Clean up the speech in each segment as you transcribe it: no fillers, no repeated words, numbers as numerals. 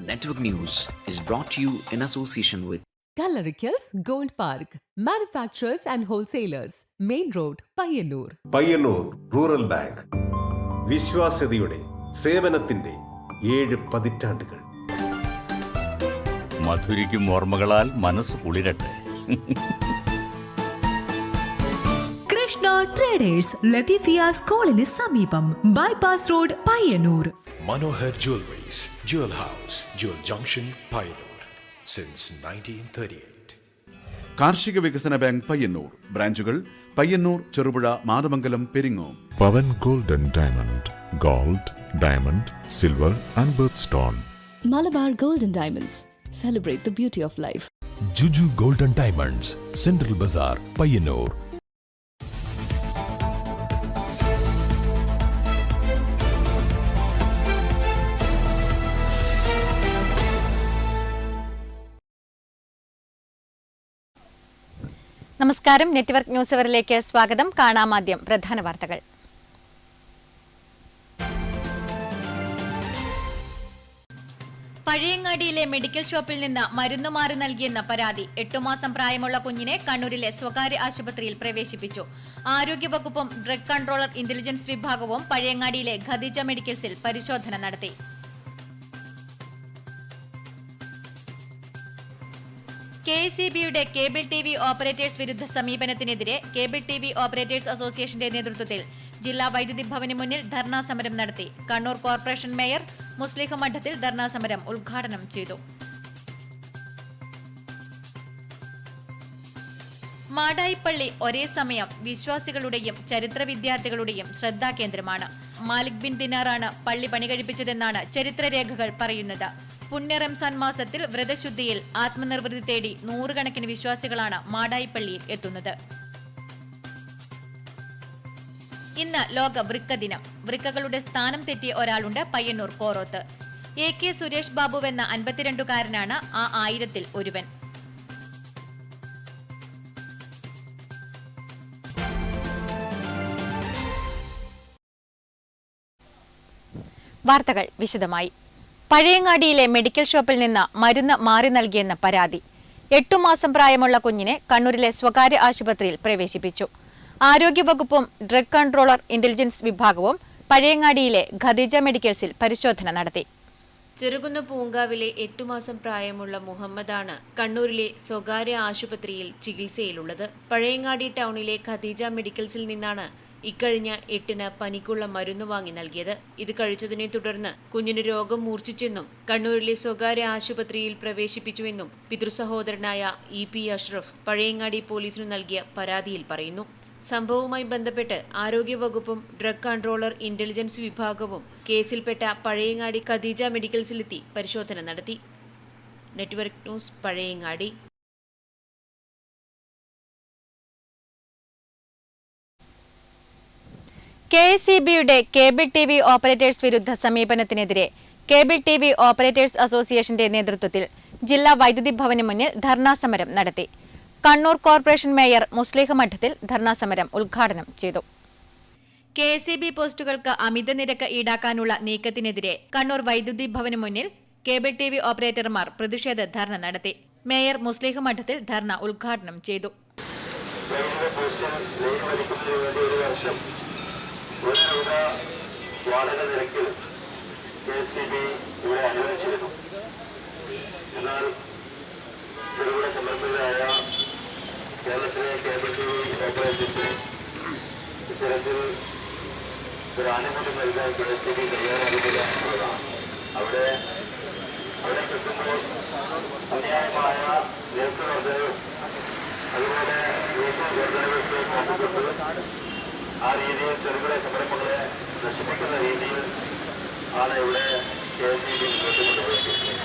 Network News is brought to you in association with Kallarikals Gold Park, manufacturers and wholesalers, Main Road, Payyannur. Payyannur rural bank വിശ്വാസ്യതയുടെ സേവനത്തിന്റെ 7 പതിറ്റാണ്ടുകൾ. മധുരിക്കും ഓർമ്മകളാൽ മനസ്സ് കുളിരട്ടെ. Krishna traders Latheefiya സ്കൂളിന് സമീപം bypass road Payyanur. Manohar Jewelries, Jewel House, Jewel Junction, Payyanur since 1938. കാർഷിക വികസന bank Payyannur ബ്രാഞ്ചുകൾ Payyannur, Cherupuzha, Mathamangalam, Peringome. Pavan gold and diamond, gold, diamond, silver and birthstone. Malabar Gold and Diamonds, celebrate the beauty of life. Juju Gold and Diamonds, Central Bazaar, Payyannur. നമസ്കാരം. Network news അവറിലേക്ക് സ്വാഗതം. കാണാമാദ്യം പ്രധാന വാർത്തകൾ. പഴയങ്ങാടിയിലെ medical ഷോപ്പിൽ നിന്ന് മരുന്ന് മാറി നൽകിയെന്ന പരാതി. 8 മാസം പ്രായമുള്ള കുഞ്ഞിനെ കണ്ണൂരിലെ സ്വകാര്യ ആശുപത്രിയിൽ പ്രവേശിപ്പിച്ചു. ആരോഗ്യവകുപ്പും ഡ്രഗ് കൺട്രോളർ ഇന്റലിജൻസ് വിഭാഗവും പഴയങ്ങാടിയിലെ ഖദീജ മെഡിക്കൽസിൽ പരിശോധന നടത്തി. KSEBയുടെ കേബിൾ TV ഓപ്പറേറ്റേഴ്സ് വിരുദ്ധ സമീപനത്തിനെതിരെ കേബിൾ TV ഓപ്പറേറ്റേഴ്സ് അസോസിയേഷന്റെ നേതൃത്വത്തിൽ ജില്ലാ വൈദ്യുതി ഭവന് മുന്നിൽ ധർണാ സമരം നടത്തി. കണ്ണൂർ കോർപ്പറേഷൻ മേയർ മുസ്ലിഹ് മഠത്തിൽ ധർണാ സമരം ഉദ്ഘാടനം ചെയ്തു. മാടായിപ്പള്ളി ഒരേ സമയം വിശ്വാസികളുടെയും ചരിത്ര വിദ്യാർത്ഥികളുടെയും ശ്രദ്ധാകേന്ദ്രമാണ്. മാലിക് ബിൻ ദിനാറാണ് പള്ളി പണികഴിപ്പിച്ചതെന്നാണ് ചരിത്രരേഖകൾ പറയുന്നത്. പുണ്യ റംസാൻ മാസത്തിൽ വ്രതശുദ്ധിയിൽ ആത്മനിർവൃത്തി തേടി നൂറുകണക്കിന് വിശ്വാസികളാണ് മാടായിപ്പള്ളിയിൽ എത്തുന്നത്. ഇന്ന് ലോക വൃക്ക ദിനം. വൃക്കകളുടെ സ്ഥാനം തെറ്റിയ ഒരാളുണ്ട് പയ്യന്നൂർ കോറോത്ത്. AK സുരേഷ് ബാബുവെന്ന 52കാരനാണ് ആ 1000-ൽ ഒരുവൻ. വാർത്തകൾ വിശദമായി. പഴയങ്ങാടിയിലെ മെഡിക്കൽ ഷോപ്പിൽ നിന്ന് മരുന്ന് മാറി നൽകിയെന്ന പരാതി. 8 മാസം പ്രായമുള്ള കുഞ്ഞിനെ കണ്ണൂരിലെ സ്വകാര്യ ആശുപത്രിയിൽ പ്രവേശിപ്പിച്ചു. ആരോഗ്യവകുപ്പും ഡ്രഗ് കൺട്രോളർ ഇന്റലിജൻസ് വിഭാഗവും പഴയങ്ങാടിയിലെ ഖദീജ മെഡിക്കൽസിൽ പരിശോധന നടത്തി. ചെറുകുന്ന് പൂങ്കാവിലെ 8 മാസം പ്രായമുള്ള മുഹമ്മദാണ് കണ്ണൂരിലെ സ്വകാര്യ ആശുപത്രിയിൽ ചികിത്സയിലുള്ളത്. പഴയങ്ങാടി ടൗണിലെ ഖദീജ മെഡിക്കൽസിൽ നിന്നാണ് ഇക്കഴിഞ്ഞ 8-ന് പനിക്കുള്ള മരുന്ന് വാങ്ങി നൽകിയത്. ഇത് കഴിച്ചതിനെ തുടർന്ന് കുഞ്ഞിന് രോഗം മൂർച്ഛിച്ചെന്നും കണ്ണൂരിലെ സ്വകാര്യ ആശുപത്രിയിൽ പ്രവേശിപ്പിച്ചുവെന്നും പിതൃസഹോദരനായ EP അഷ്റഫ് പഴയങ്ങാടി പോലീസിനു നൽകിയ പരാതിയിൽ പറയുന്നു. സംഭവവുമായി ബന്ധപ്പെട്ട് ആരോഗ്യവകുപ്പും ഡ്രഗ് കൺട്രോളർ ഇന്റലിജൻസ് വിഭാഗവും കേസിൽപ്പെട്ട പഴയങ്ങാടി ഖദീജ മെഡിക്കൽസിലെത്തി പരിശോധന നടത്തി. Network news, Pazhayangadi. KSEBയുടെ കേബിൾ TV ഓപ്പറേറ്റേഴ്സ് വിരുദ്ധ സമീപനത്തിനെതിരെ കേബിൾ TV ഓപ്പറേറ്റേഴ്സ് അസോസിയേഷന്റെ നേതൃത്വത്തിൽ ജില്ലാ വൈദ്യുതി ഭവന് മുന്നിൽ ധർണാ സമരം നടത്തി. കണ്ണൂർ കോർപ്പറേഷൻ മേയർ മുസ്ലിഹ് മഠത്തിൽ ധർണാ സമരം ഉദ്ഘാടനം ചെയ്തു. KSEB പോസ്റ്റുകൾക്ക് അമിത നിരക്ക് ഈടാക്കാനുള്ള നീക്കത്തിനെതിരെ കണ്ണൂർ വൈദ്യുതി ഭവന് മുന്നിൽ കേബിൾ TV ഓപ്പറേറ്റർമാർ പ്രതിഷേധ ധർണ നടത്തി. മേയർ മുസ്ലിഹ് മഠത്തിൽ ധർണ ഉദ്ഘാടനം ചെയ്തു. ₹1 വാടക നിരക്കിൽ KSEB ഇവിടെ അനുവദിച്ചിരുന്നു. എന്നാൽ ചെറുകിട സംരംഭകരായ കേരളത്തിലെ കേബിൾ TV ഓപ്പറേറ്റേഴ്സിന് ഇത്തരത്തിൽ ഒരു ആനുകൂല്യം നൽകാൻ KSEB തയ്യാറാകുന്നില്ല എന്നുള്ളതാണ്. അവിടെ കിട്ടുമ്പോൾ അന്യായമായ നിരക്ക് വർധനവും അതുപോലെ വർധനവൊക്കെ നോക്കിക്കൊണ്ട് ആ രീതിയിൽ ചെറുകിട സംരംഭങ്ങളെ നശിപ്പിക്കുന്ന രീതിയിൽ ആണ് ഇവിടെ KSEB മുന്നോട്ട് കൊണ്ടുപോയിരിക്കുന്നത്.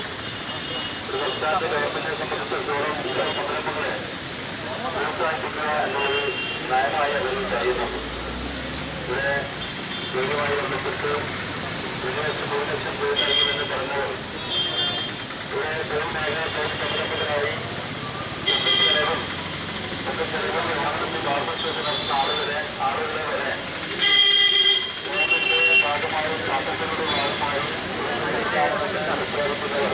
ഒരു സംസ്ഥാനത്തെ ഗവൺമെന്റിനെ സംബന്ധിച്ചിടത്തോളം ഇത്തരം സംരംഭങ്ങളെ പ്രോത്സാഹിപ്പിക്കുക എന്നുള്ളത് നയമായി അതിൽ കഴിയുന്നുണ്ട്. ഇവിടെ തൊഴിലുമായി ബന്ധപ്പെട്ട് 1 ലക്ഷം രൂപ നൽകുമെന്ന് പറഞ്ഞവർ ഇവിടെ തൊഴിൽ മേഖല തൊഴിൽ സംരംഭകരായി ചെലവും ഒക്കെ ചെലവ് നിർമ്മാണത്തിൽ ബാർബർഷോപ്പ് നടത്തുന്ന ആളുകളെ വരെ ഭാഗമായി കാട്ടത്തിലൂടെ ഭാഗമായി പ്രവർത്തിക്കുന്നവർ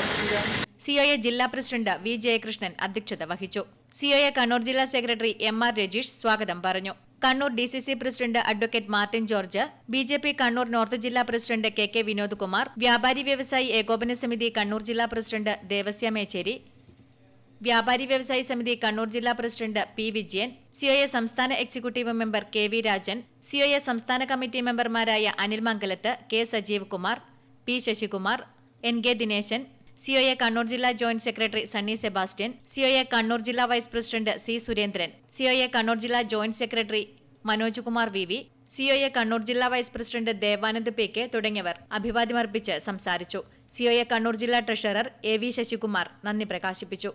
സിഒഎ ജില്ലാ പ്രസിഡന്റ് വി ജയകൃഷ്ണൻ അധ്യക്ഷത വഹിച്ചു. സിഒഎ കണ്ണൂർ ജില്ലാ സെക്രട്ടറി MR രജീഷ് സ്വാഗതം പറഞ്ഞു. Kannur DCC president advocate Martin George, BJP Kannur north ജില്ലാ പ്രസിഡന്റ് KK വിനോദ് കുമാർ, വ്യാപാരി വ്യവസായി ഏകോപന സമിതി കണ്ണൂർ ജില്ലാ പ്രസിഡന്റ് ദേവസ്യ മേച്ചേരി, വ്യാപാരി വ്യവസായി സമിതി കണ്ണൂർ ജില്ലാ പ്രസിഡന്റ് P വിജയൻ, സിഒഎ സംസ്ഥാന executive member KV Rajan, COA സംസ്ഥാന കമ്മിറ്റി മെമ്പർമാരായ Anil Mangalath, K Sajeev Kumar, P Sasikumar, NK Dineshan, COA Kannur ജില്ലാ joint secretary Sunny Sebastian, COA Kannur ജില്ലാ vice president C Surendran, COA Kannur ജില്ലാ joint secretary Manoj Kumar VV, COA Kannur ജില്ലാ വൈസ് പ്രസിഡന്റ് ദേവാനന്ദ് PK തുടങ്ങിയവർ അഭിവാദ്യമർപ്പിച്ച് സംസാരിച്ചു. സിഒഎ കണ്ണൂർ ജില്ലാ ട്രഷറർ AV ശശികുമാർ നന്ദി പ്രകാശിപ്പിച്ചു.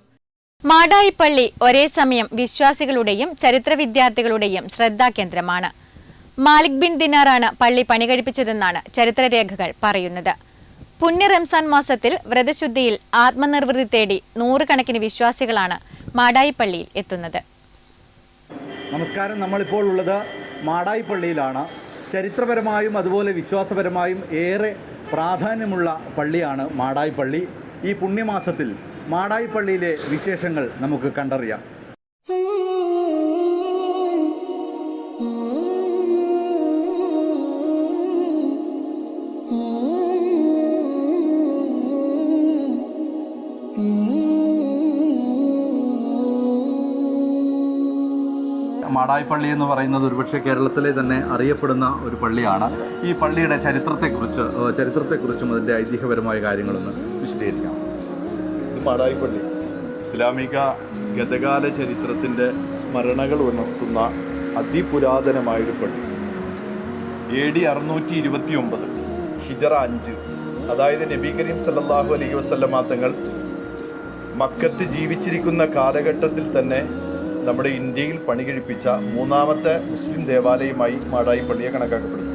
മാടായിപ്പള്ളി ഒരേ സമയം വിശ്വാസികളുടെയും ചരിത്ര വിദ്യാർത്ഥികളുടെയും ശ്രദ്ധാകേന്ദ്രമാണ്. മാലിക് ബിൻ ദിനാറാണ് പള്ളി പണികഴിപ്പിച്ചതെന്നാണ് ചരിത്രരേഖകൾ പറയുന്നത്. പുണ്യ റംസാൻ മാസത്തിൽ വ്രതശുദ്ധിയിൽ ആത്മനിർവൃത്തി തേടി നൂറുകണക്കിന് വിശ്വാസികളാണ് മാടായിപ്പള്ളിയിൽ എത്തുന്നത്. നമസ്കാരം. നമ്മളിപ്പോൾ ഉള്ളത് മാടായിപ്പള്ളിയിലാണ്. ചരിത്രപരമായും അതുപോലെ വിശ്വാസപരമായും ഏറെ പ്രാധാന്യമുള്ള പള്ളിയാണ് മാടായിപ്പള്ളി. ഈ പുണ്യമാസത്തിൽ മാടായിപ്പള്ളിയിലെ വിശേഷങ്ങൾ നമുക്ക് കണ്ടറിയാം. മാടായിപ്പള്ളി എന്ന് പറയുന്നത് ഒരുപക്ഷെ കേരളത്തിലെ തന്നെ അറിയപ്പെടുന്ന ഒരു പള്ളിയാണ്. ഈ പള്ളിയുടെ ചരിത്രത്തെക്കുറിച്ചും അതിൻ്റെ ഐതിഹ്യപരമായ കാര്യങ്ങളൊന്ന് വിശദീകരിക്കാം. മാടായിപ്പള്ളി ഇസ്ലാമിക ഗതകാല ചരിത്രത്തിൻ്റെ സ്മരണകൾ ഉണർത്തുന്ന അതിപുരാതനമായൊരു പള്ളി. AD 629 ഹിജറ 5, അതായത് നബി കരീം സല്ലല്ലാഹു അലൈഹി വസല്ലമ തങ്ങൾ മക്കത്ത് ജീവിച്ചിരിക്കുന്ന കാലഘട്ടത്തിൽ തന്നെ നമ്മുടെ ഇന്ത്യയിൽ പണികഴിപ്പിച്ച മൂന്നാമത്തെ മുസ്ലിം ദേവാലയമായി മാടായിപ്പള്ളിയെ കണക്കാക്കപ്പെടുന്നു.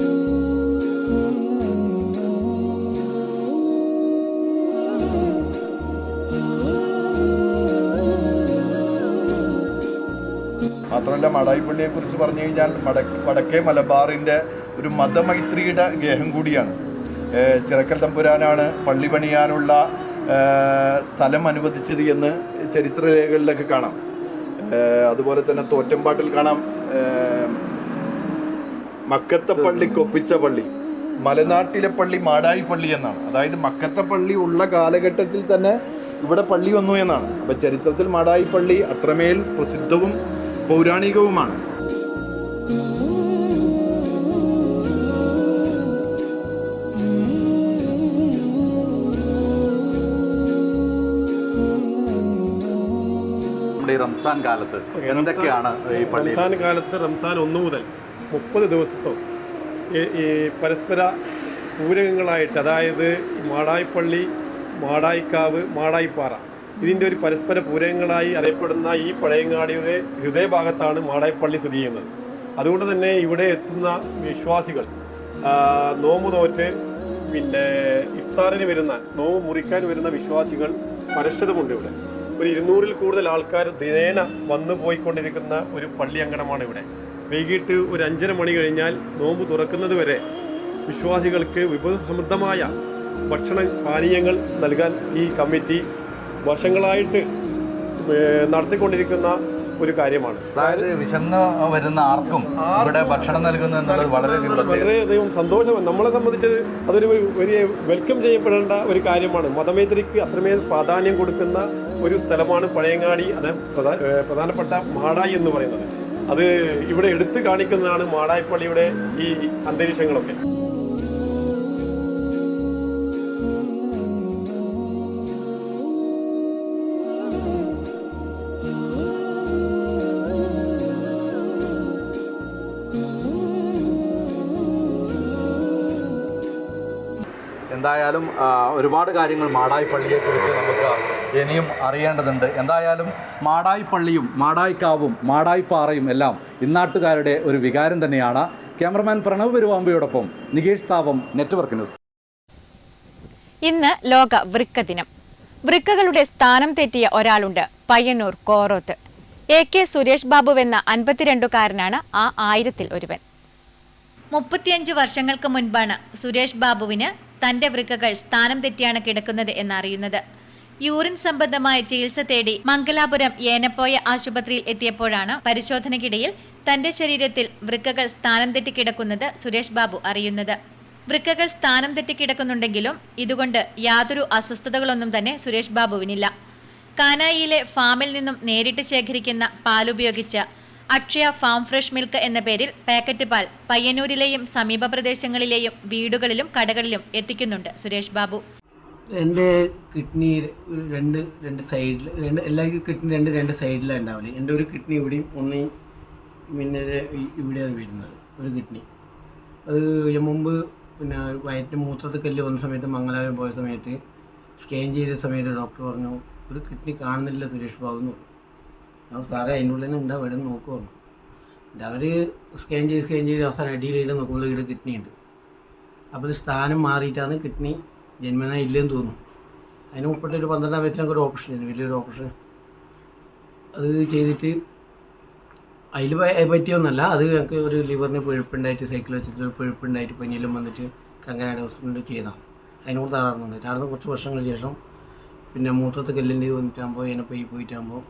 മാത്രമല്ല, മാടായിപ്പള്ളിയെക്കുറിച്ച് പറഞ്ഞു കഴിഞ്ഞാൽ വടക്കേ മലബാറിൻ്റെ ഒരു മതമൈത്രിയുടെ ഗേഹം കൂടിയാണ്. ചിറക്കൽ തമ്പുരാനാണ് പള്ളി പണിയാനുള്ള സ്ഥലം അനുവദിച്ചത് എന്ന് ചരിത്രരേഖകളിലൊക്കെ കാണാം. അതുപോലെ തന്നെ തോറ്റമ്പാട്ടിൽ കാണാം മക്കത്തെ പള്ളിക്കൊപ്പിച്ച പള്ളി, മലനാട്ടിലെ പള്ളി മാടായിപ്പള്ളി എന്നാണ്. അതായത് മക്കത്തെ പള്ളി ഉള്ള കാലഘട്ടത്തിൽ തന്നെ ഇവിടെ പള്ളി വന്നു എന്നാണ്. അപ്പം ചരിത്രത്തിൽ മാടായിപ്പള്ളി അത്രമേൽ പ്രസിദ്ധവും പൗരാണികവുമാണ്. റംസാൻ കാലത്ത് എന്തൊക്കെയാണ് ഈ പള്ളി? റംസാൻ കാലത്ത് റംസാൻ 1 മുതൽ 30 ദിവസവും ഈ പരസ്പര പൂരകങ്ങളായിട്ട്, അതായത് മാടായിപ്പള്ളി, മാടായിക്കാവ്, മാടായിപ്പാറ, ഇതിൻ്റെ ഒരു പരസ്പര പൂരകങ്ങളായി അറിയപ്പെടുന്ന ഈ പഴയങ്ങാടിയുടെ ഹൃദയഭാഗത്താണ് മാടായിപ്പള്ളി സ്ഥിതി ചെയ്യുന്നത്. അതുകൊണ്ട് തന്നെ ഇവിടെ എത്തുന്ന വിശ്വാസികൾ നോമ്പ് നോറ്റ് പിന്നെ ഇഫ്താറിന് വരുന്ന, നോമ്പ് മുറിക്കാൻ വരുന്ന വിശ്വാസികൾ പരശതമുണ്ട്. ഇവിടെ ഒരു 200-ൽ കൂടുതൽ ആൾക്കാർ ദിനേന വന്നു പോയിക്കൊണ്ടിരിക്കുന്ന ഒരു പള്ളി അങ്കണമാണ് ഇവിടെ. വൈകിട്ട് ഒരു 5:30 മണി കഴിഞ്ഞാൽ നോമ്പ് തുറക്കുന്നത് വരെ വിശ്വാസികൾക്ക് വിഭവസമൃദ്ധമായ ഭക്ഷണ പാനീയങ്ങൾ നൽകാൻ ഈ കമ്മിറ്റി വർഷങ്ങളായിട്ട് നടത്തിക്കൊണ്ടിരിക്കുന്ന ഒരു കാര്യമാണ്. അതായത് വിശന്ന് വരുന്ന ആർക്കും ഇവിടെ ഭക്ഷണം നൽകുന്നു എന്നുള്ളത് വളരെയധികം സന്തോഷമാണ്. നമ്മളെ സംബന്ധിച്ച് അതൊരു വലിയ വെൽക്കം ചെയ്യപ്പെടേണ്ട ഒരു കാര്യമാണ്. മതമൈത്രിക്ക് അത്രമേൽ പ്രാധാന്യം കൊടുക്കുന്ന ഒരു സ്ഥലമാണ് പഴയങ്ങാടി. അത് പ്രധാനപ്പെട്ട മാടായി എന്ന് പറയുന്നത്. അത് ഇവിടെ എടുത്തു കാണിക്കുന്നതാണ് മാടായിപ്പള്ളിയുടെ ഈ അന്തരീക്ഷങ്ങളൊക്കെ. എന്തായാലും ഒരുപാട് കാര്യങ്ങൾ മാടായിപ്പള്ളിയെക്കുറിച്ച് നമുക്ക് ഇനിയും അറിയേണ്ടതുണ്ട്. എന്തായാലും മാടായിപ്പള്ളിയും മാടായിക്കാവും മാടായിപ്പാറയും എല്ലാം ഇന്നാട്ടുകാരുടെ ഒരു വികാരം തന്നെയാണ്. ക്യാമറമാൻ പ്രണവ് പെരുവാമ്പയോടൊപ്പം നികേഷ് താവം, നെറ്റ്വർക്ക് ന്യൂസ്. ഇന്ന് ലോക വൃക്ക ദിനം. വൃക്കകളുടെ സ്ഥാനം തെറ്റിയ ഒരാളുണ്ട് പയ്യന്നൂർ കോറോത്ത്. AK സുരേഷ് ബാബുവെന്ന 52-കാരനാണ് ആ 1000-ൽ ഒരുവൻ. 35 വർഷങ്ങൾക്ക് മുൻപാണ് സുരേഷ് ബാബുവിന് തന്റെ വൃക്കകൾ സ്ഥാനം തെറ്റിയാണ് കിടക്കുന്നത് എന്നറിയുന്നത്. യൂറിൻ സംബന്ധമായ ചികിത്സ തേടി മംഗലാപുരം ഏനപ്പോയ ആശുപത്രിയിൽ എത്തിയപ്പോഴാണ് പരിശോധനയ്ക്കിടയിൽ തന്റെ ശരീരത്തിൽ വൃക്കകൾ സ്ഥാനം തെറ്റിക്കിടക്കുന്നത് സുരേഷ് ബാബു അറിയുന്നത്. വൃക്കകൾ സ്ഥാനം തെറ്റിക്കിടക്കുന്നുണ്ടെങ്കിലും ഇതുകൊണ്ട് യാതൊരു അസ്വസ്ഥതകളൊന്നും തന്നെ സുരേഷ് ബാബുവിനില്ല. കാനായിയിലെ ഫാമിൽ നിന്നും നേരിട്ട് ശേഖരിക്കുന്ന പാലുപയോഗിച്ച് അക്ഷയ ഫാം ഫ്രഷ് മിൽക്ക് എന്ന പേരിൽ പാക്കറ്റ് പാൽ പയ്യന്നൂരിലെയും സമീപ പ്രദേശങ്ങളിലെയും വീടുകളിലും കടകളിലും എത്തിക്കുന്നുണ്ട് സുരേഷ് ബാബു. എൻ്റെ കിഡ്നി രണ്ട് സൈഡിൽ എല്ലാ കിഡ്നി രണ്ട് സൈഡിലാണ് ഉണ്ടാവില്ല. എൻ്റെ ഒരു കിഡ്നി ഇവിടെയും ഒന്ന് പിന്നെ ഇവിടെയാണ് വരുന്നത് ഒരു കിഡ്നി. അത് മുമ്പ് പിന്നെ വയറ്റിന് മൂത്രത്തിൽ കല്ല് വന്ന സമയത്ത് മംഗലാപുരം പോയ സമയത്ത് സ്കാൻ ചെയ്ത സമയത്ത് ഡോക്ടർ പറഞ്ഞു ഒരു കിഡ്നി കാണുന്നില്ല സുരേഷ് ബാബു എന്ന് പറഞ്ഞു. ഞാൻ സാറേ അതിൻ്റെ ഉള്ളിൽ തന്നെ ഉണ്ടാവും, ഇവിടെ നോക്കുവായിരുന്നു. അവർ സ്കാൻ ചെയ്ത് അവസാനം അടിയിലിട്ട് നോക്കുമ്പോൾ ഇവിടെ കിഡ്നി ഉണ്ട്. അപ്പോൾ ഇത് സ്ഥാനം മാറിയിട്ടാണ് കിഡ്നി ജന്മന ഇല്ലെന്ന് തോന്നുന്നു. അതിന് മുപ്പിട്ട് ഒരു 12 വയസ്സിനൊക്കെ ഒരു ഓപ്പറേഷൻ ചെയ്യുന്നു, വലിയൊരു ഓപ്പറേഷൻ. അത് ചെയ്തിട്ട് അതിൽ പറ്റിയൊന്നുമല്ല. അത് ഞങ്ങൾക്ക് ഒരു ലിവറിന് പഴുപ്പുണ്ടായിട്ട് സൈക്കിൾ വെച്ചിട്ട് പഴുപ്പുണ്ടായിട്ട് പനിയെല്ലാം വന്നിട്ട് കങ്ങനാട് ഹോസ്പിറ്റലിൽ ചെയ്തതാണ്. അതിനോട് തകർന്നുണ്ട്. തകർന്ന് കുറച്ച് വർഷങ്ങൾക്ക് ശേഷം പിന്നെ മൂത്രത്തിൽ കല്ലിൻ്റെ വന്നിട്ടാകുമ്പോൾ അതിനെ പോയിട്ടാകുമ്പോൾ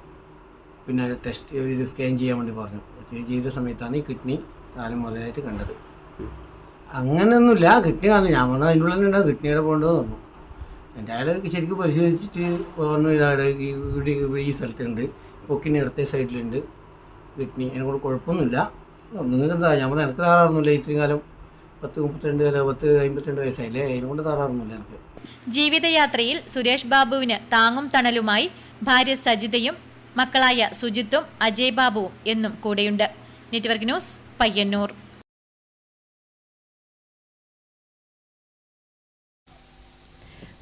പിന്നെ ടെസ്റ്റ് ചെയ്ത് സ്കാൻ ചെയ്യാൻ വേണ്ടി പറഞ്ഞു. ചെയ്ത സമയത്താണ് ഈ കിഡ്നി സ്ഥാനം മുതലായിട്ട് കണ്ടത്. അങ്ങനെയൊന്നുമില്ല, കിഡ്നി കാണുന്നു. ഞാൻ പറഞ്ഞാൽ അതിൻ്റെ ഉള്ളിൽ ഉണ്ടാകും കിഡ്നിയുടെ പോകേണ്ടത് പറഞ്ഞു. എൻ്റെ അയാൾ ശരിക്കും പരിശോധിച്ചിട്ട് പറഞ്ഞു ഇതാണ് ഈ സ്ഥലത്തുണ്ട്, പൊക്കിന് ഇടത്തെ സൈഡിലുണ്ട് കിഡ്നി, അതിനെക്കൂടെ കുഴപ്പമൊന്നുമില്ല. നിങ്ങൾക്ക് എന്താ ഞാൻ പറഞ്ഞാൽ എനിക്ക് താറാറൊന്നുമില്ല. ഇത്രയും കാലം 52 വയസ്സായില്ലേ, അതിനെക്കൊണ്ട് താറാറൊന്നുമില്ല എനിക്ക്. ജീവിതയാത്രയിൽ സുരേഷ് ബാബുവിന് താങ്ങും തണലുമായി ഭാര്യ സജിതയും മക്കളായ സുജിത്തും അജയ് ബാബുവും എന്നും കൂടെയുണ്ട്. Network news, Payyanur.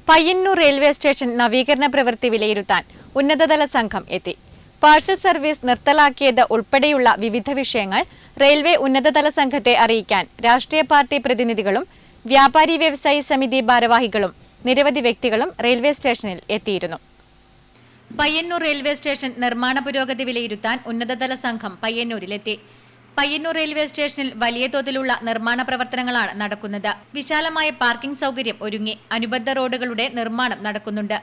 Payyanur railway station നവീകരണ പ്രവൃത്തി വിലയിരുത്താൻ ഉന്നതതല സംഘം എത്തി. പാഴ്സൽ സർവീസ് നിർത്തലാക്കിയത് ഉൾപ്പെടെയുള്ള വിവിധ വിഷയങ്ങൾ റെയിൽവേ ഉന്നതതല സംഘത്തെ അറിയിക്കാൻ രാഷ്ട്രീയ പാർട്ടി പ്രതിനിധികളും വ്യാപാരി വ്യവസായി സമിതി ഭാരവാഹികളും നിരവധി വ്യക്തികളും റെയിൽവേ സ്റ്റേഷനിൽ എത്തിയിരുന്നു. പയ്യന്നൂർ റെയിൽവേ സ്റ്റേഷൻ നിർമ്മാണ പുരോഗതി വിലയിരുത്താൻ ഉന്നതതല സംഘം പയ്യന്നൂരിലെത്തി. പയ്യന്നൂർ റെയിൽവേ സ്റ്റേഷനിൽ വലിയ തോതിലുള്ള നിർമ്മാണ പ്രവർത്തനങ്ങളാണ് നടക്കുന്നത്. വിശാലമായ പാർക്കിംഗ് സൗകര്യം ഒരുങ്ങി. അനുബന്ധ റോഡുകളുടെ നിർമ്മാണം നടക്കുന്നുണ്ട്.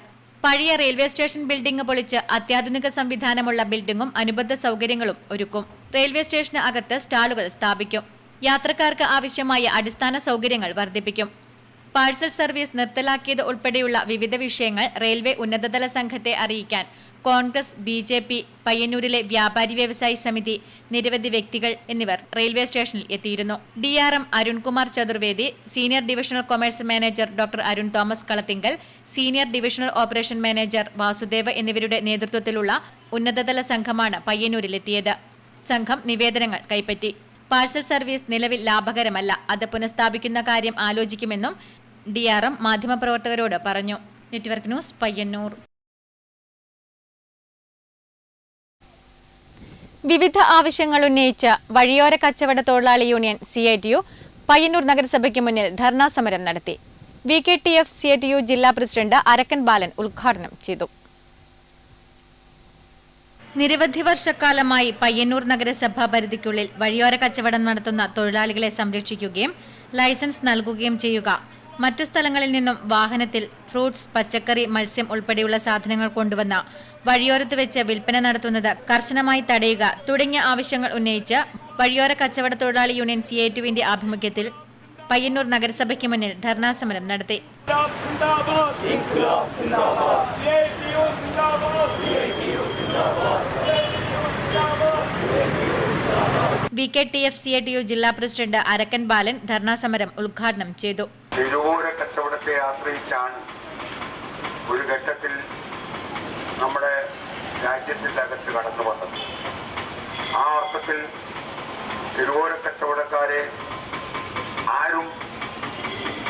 പഴയ റെയിൽവേ സ്റ്റേഷൻ ബിൽഡിംഗ് പൊളിച്ച് അത്യാധുനിക സംവിധാനമുള്ള ബിൽഡിംഗും അനുബന്ധ സൗകര്യങ്ങളും ഒരുക്കും. റെയിൽവേ സ്റ്റേഷന് അകത്ത് സ്റ്റാളുകൾ സ്ഥാപിക്കും. യാത്രക്കാർക്ക് ആവശ്യമായ അടിസ്ഥാന സൗകര്യങ്ങൾ വർദ്ധിപ്പിക്കും. പാഴ്സൽ സർവീസ് നിർത്തലാക്കിയത് ഉൾപ്പെടെയുള്ള വിവിധ വിഷയങ്ങൾ റെയിൽവേ ഉന്നതതല സംഘത്തെ അറിയിക്കാൻ കോൺഗ്രസ്, BJP, പയ്യന്നൂരിലെ വ്യാപാരി വ്യവസായി സമിതി, നിരവധി വ്യക്തികൾ എന്നിവർ റെയിൽവേ സ്റ്റേഷനിൽ എത്തിയിരുന്നു. DRM Arunkumar Chaturvedi, senior divisional commerce manager doctor Arun Thomas Kalathinkal, senior divisional operation manager Vasudev എന്നിവരുടെ നേതൃത്വത്തിലുള്ള ഉന്നതതല സംഘമാണ് പയ്യന്നൂരിലെത്തിയത്. സംഘം നിവേദനങ്ങൾ കൈപ്പറ്റി. പാഴ്സൽ സർവീസ് നിലവിൽ ലാഭകരമല്ല, അത് പുനഃസ്ഥാപിക്കുന്ന കാര്യം ആലോചിക്കുമെന്നും DRM മാധ്യമപ്രവർത്തകരോട് പറഞ്ഞു. Network news, Payyanur. വിവിധ ആവശ്യങ്ങൾ ഉന്നയിച്ച് വഴിയോര കച്ചവട തൊഴിലാളി യൂണിയൻ CITU പയ്യന്നൂർ നഗരസഭയ്ക്ക് മുന്നിൽ ധർണാ സമരം നടത്തി. VKTF CITU ജില്ലാ പ്രസിഡന്റ് അരക്കൻ ബാലൻ ഉദ്ഘാടനം ചെയ്തു. നിരവധി വർഷക്കാലമായി പയ്യന്നൂർ നഗരസഭാ പരിധിക്കുള്ളിൽ വഴിയോര കച്ചവടം നടത്തുന്ന തൊഴിലാളികളെ സംരക്ഷിക്കുകയും ലൈസൻസ് നൽകുകയും ചെയ്യുക, മറ്റു സ്ഥലങ്ങളിൽ നിന്നും വാഹനത്തിൽ ഫ്രൂട്ട്സ്, പച്ചക്കറി, മത്സ്യം ഉൾപ്പെടെയുള്ള സാധനങ്ങൾ കൊണ്ടുവന്ന വഴിയോരത്ത് വെച്ച് വിൽപ്പന നടത്തുന്നത് കർശനമായി തടയുക തുടങ്ങിയ ആവശ്യങ്ങൾ ഉന്നയിച്ച് വഴിയോര കച്ചവട തൊഴിലാളി യൂണിയൻ CITUവിന്റെ ആഭിമുഖ്യത്തിൽ പയ്യന്നൂർ നഗരസഭയ്ക്ക് മുന്നിൽ ധർണാ സമരം നടത്തി. VKTF CITU ജില്ലാ പ്രസിഡന്റ് അരക്കൻ ബാലൻ ധർണാ സമരം ഉദ്ഘാടനം ചെയ്തു. തിരുവോര കച്ചവടത്തെ ആശ്രയിച്ചാണ് ഒരു ഘട്ടത്തിൽ നമ്മുടെ രാജ്യത്തിന്റെ അകത്ത് കടന്നു വന്നത്. ആ അർത്ഥത്തിൽ തിരുവോര കച്ചവടക്കാരെ ആരും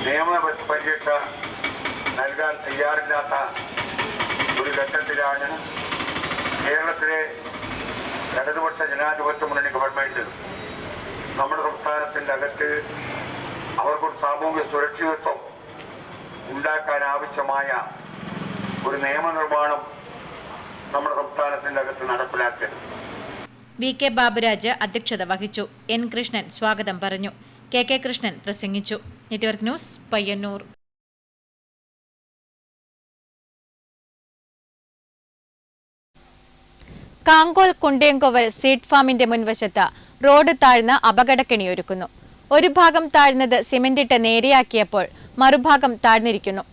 നിയമപരിരക്ഷ നൽകാൻ തയ്യാറില്ലാത്ത ഒരു ഘട്ടത്തിലാണ് കേരളത്തിലെ ഇടതുപക്ഷ ജനാധിപത്യ മുന്നണി ഗവൺമെന്റ് നമ്മുടെ സംസ്ഥാനത്തിന്റെ അകത്ത് അവർക്കൊരു സാമൂഹ്യ സുരക്ഷിതത്വം ഉണ്ടാക്കാൻ ആവശ്യമായ ഒരു നിയമനിർമ്മാണം നമ്മുടെ സംസ്ഥാനത്തിന്റെ അകത്ത് നടപ്പിലാക്കിയത്. VK ബാബുരാജ് അധ്യക്ഷത വഹിച്ചു. N കൃഷ്ണൻ സ്വാഗതം പറഞ്ഞു. KK കൃഷ്ണൻ പ്രസംഗിച്ചു. Network news, Payyannur. Kankol Kundenkoval seed ഫാമിന്റെ മുൻവശത്ത് റോഡ് താഴ്ന്ന് അപകടക്കെണിയൊരുക്കുന്നു. ഒരു ഭാഗം താഴ്ന്നത് സിമന്റിട്ട് നേരെയാക്കിയപ്പോൾ മറുഭാഗം താഴ്ന്നിരിക്കുന്നു.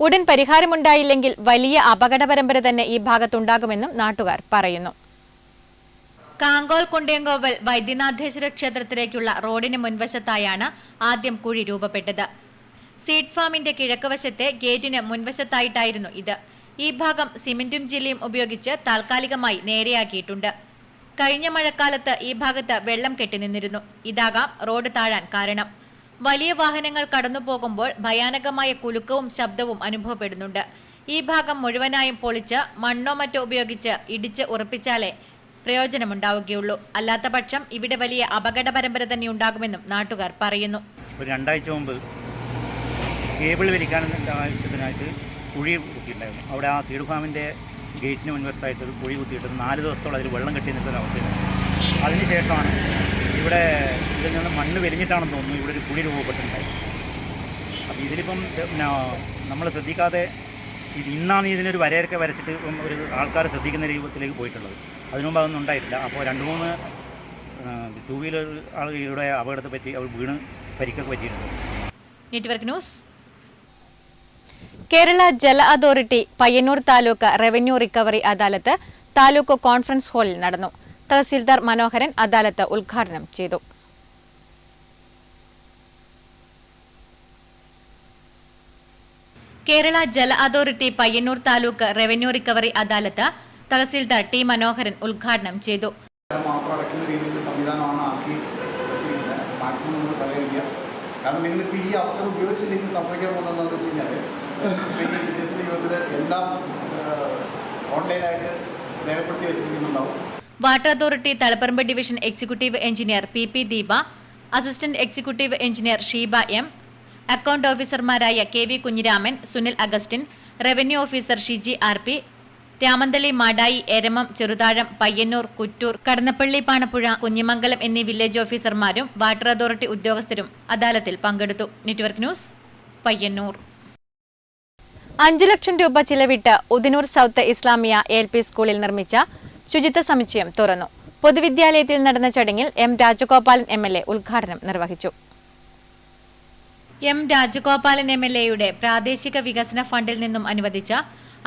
ഉടൻ പരിഹാരമുണ്ടായില്ലെങ്കിൽ വലിയ അപകട പരമ്പര തന്നെ ഈ ഭാഗത്തുണ്ടാകുമെന്നും നാട്ടുകാർ പറയുന്നു. കാങ്കോൽ കുണ്ടേങ്കോവൽ വൈദ്യനാഥേശ്വര ക്ഷേത്രത്തിലേക്കുള്ള റോഡിന് മുൻവശത്തായാണ് ആദ്യം കുഴി രൂപപ്പെട്ടത്. സീഡ് ഫാമിന്റെ കിഴക്കുവശത്തെ ഗേറ്റിന് മുൻവശത്തായിട്ടായിരുന്നു ഇത്. ഈ ഭാഗം സിമന്റും ജില്ലയും ഉപയോഗിച്ച് താൽക്കാലികമായി നേരെയാക്കിയിട്ടുണ്ട്. കഴിഞ്ഞ മഴക്കാലത്ത് ഈ ഭാഗത്ത് വെള്ളം കെട്ടിനിന്നിരുന്നു. ഇതാകാം റോഡ് താഴാൻ കാരണം. വലിയ വാഹനങ്ങൾ കടന്നു പോകുമ്പോൾ ഭയാനകമായ കുലുക്കവും ശബ്ദവും അനുഭവപ്പെടുന്നുണ്ട്. ഈ ഭാഗം മുഴുവനായും പൊളിച്ച് മണ്ണോ മറ്റോ ഉപയോഗിച്ച് ഇടിച്ച് ഉറപ്പിച്ചാലേ പ്രയോജനമുണ്ടാവുകയുള്ളൂ. അല്ലാത്ത പക്ഷം ഇവിടെ വലിയ അപകട പരമ്പര തന്നെ ഉണ്ടാകുമെന്നും നാട്ടുകാർ പറയുന്നു. രണ്ടാഴ്ച മുമ്പ് കേബിൾ വലിക്കാൻ ആവശ്യത്തിനായിട്ട് കുഴി കുത്തിയിട്ടുണ്ടായിരുന്നു. അവിടെ ആ സീഡ് ഫാമിൻ്റെ ഗേറ്റിന് മുൻവശത്തായിട്ട് ഒരു കുഴി കുത്തിയിട്ട് 4 ദിവസത്തോളം അതിൽ വെള്ളം കെട്ടി നിൽക്കുന്ന അവസ്ഥയാണ്. അതിനുശേഷമാണ് ഇവിടെ ഇതിൽ നിന്ന് മണ്ണ് വലിഞ്ഞിട്ടാണെന്ന് തോന്നുന്നു ഇവിടെ ഒരു കുഴി രൂപപ്പെട്ടിട്ടുണ്ടായി. അപ്പോൾ ഇതിലിപ്പം നമ്മൾ ശ്രദ്ധിക്കാതെ ഇന്നാണ് ഇതിനൊരു വരയൊക്കെ വരച്ചിട്ട് ഒരു ആൾക്കാർ ശ്രദ്ധിക്കുന്ന രൂപത്തിലേക്ക് പോയിട്ടുള്ളത്. അതിനു മുമ്പ് അതൊന്നും ഉണ്ടായിട്ടില്ല. അപ്പോൾ 2-3 2 വീലർ ആളുകളുടെ അപകടത്തെ പറ്റി അവർ വീണ് പരിക്കൊക്കെ പറ്റിയിട്ടുണ്ട്. Network news. കേരള ജല authority Payyannur taluk revenue recovery adalat taluk conference ഹാളിൽ നടന്നു. തഹസീൽദാർ മനോഹരൻ അദാലത്ത് ഉദ്ഘാടനം ചെയ്തു. കേരള ജല authority Payyannur taluk revenue recovery adalat tahsildar T Manoharan ഉദ്ഘാടനം ചെയ്തു. കാരണം നിങ്ങളിപ്പോൾ ഈ അവസരം ഉപയോഗിച്ചില്ലെങ്കിൽ സംഭവിക്കാൻ പോകുന്നതെന്ന് വെച്ച് കഴിഞ്ഞാൽ എല്ലാം ഓൺലൈനായിട്ട് രേഖപ്പെടുത്തി വെച്ചിരിക്കുന്നുണ്ടാവും. Water authority Taliparamba division executive engineer P Deepa, assistant executive engineer Sheeba M, account ഓഫീസർമാരായ K V Kunhiraman, Sunil Augustine, revenue officer Shiji R P, Ramanthali, Madayi, Eramam, Cheruthazham, Payyannur, Kuttoor, Kadannappally, Panappuzha, Kunhimangalam എന്നീ വില്ലേജ് ഓഫീസർമാരും വാട്ടർ അതോറിറ്റി ഉദ്യോഗസ്ഥരും അദാലത്തിൽ പങ്കെടുത്തു. Network news, Payyanur. 5 ലക്ഷം രൂപ ചിലവിട്ട് ഉദിനൂർ സൗത്ത് ഇസ്ലാമിയ LP സ്കൂളിൽ നിർമ്മിച്ച ശുചിത്വ സമുച്ചയം തുറന്നു. പൊതുവിദ്യാലയത്തിൽ നടന്ന ചടങ്ങിൽ M രാജഗോപാലൻ MLA ഉദ്ഘാടനം നിർവഹിച്ചു. M രാജഗോപാലൻ MLAയുടെ പ്രാദേശിക വികസന ഫണ്ടിൽ നിന്നും അനുവദിച്ച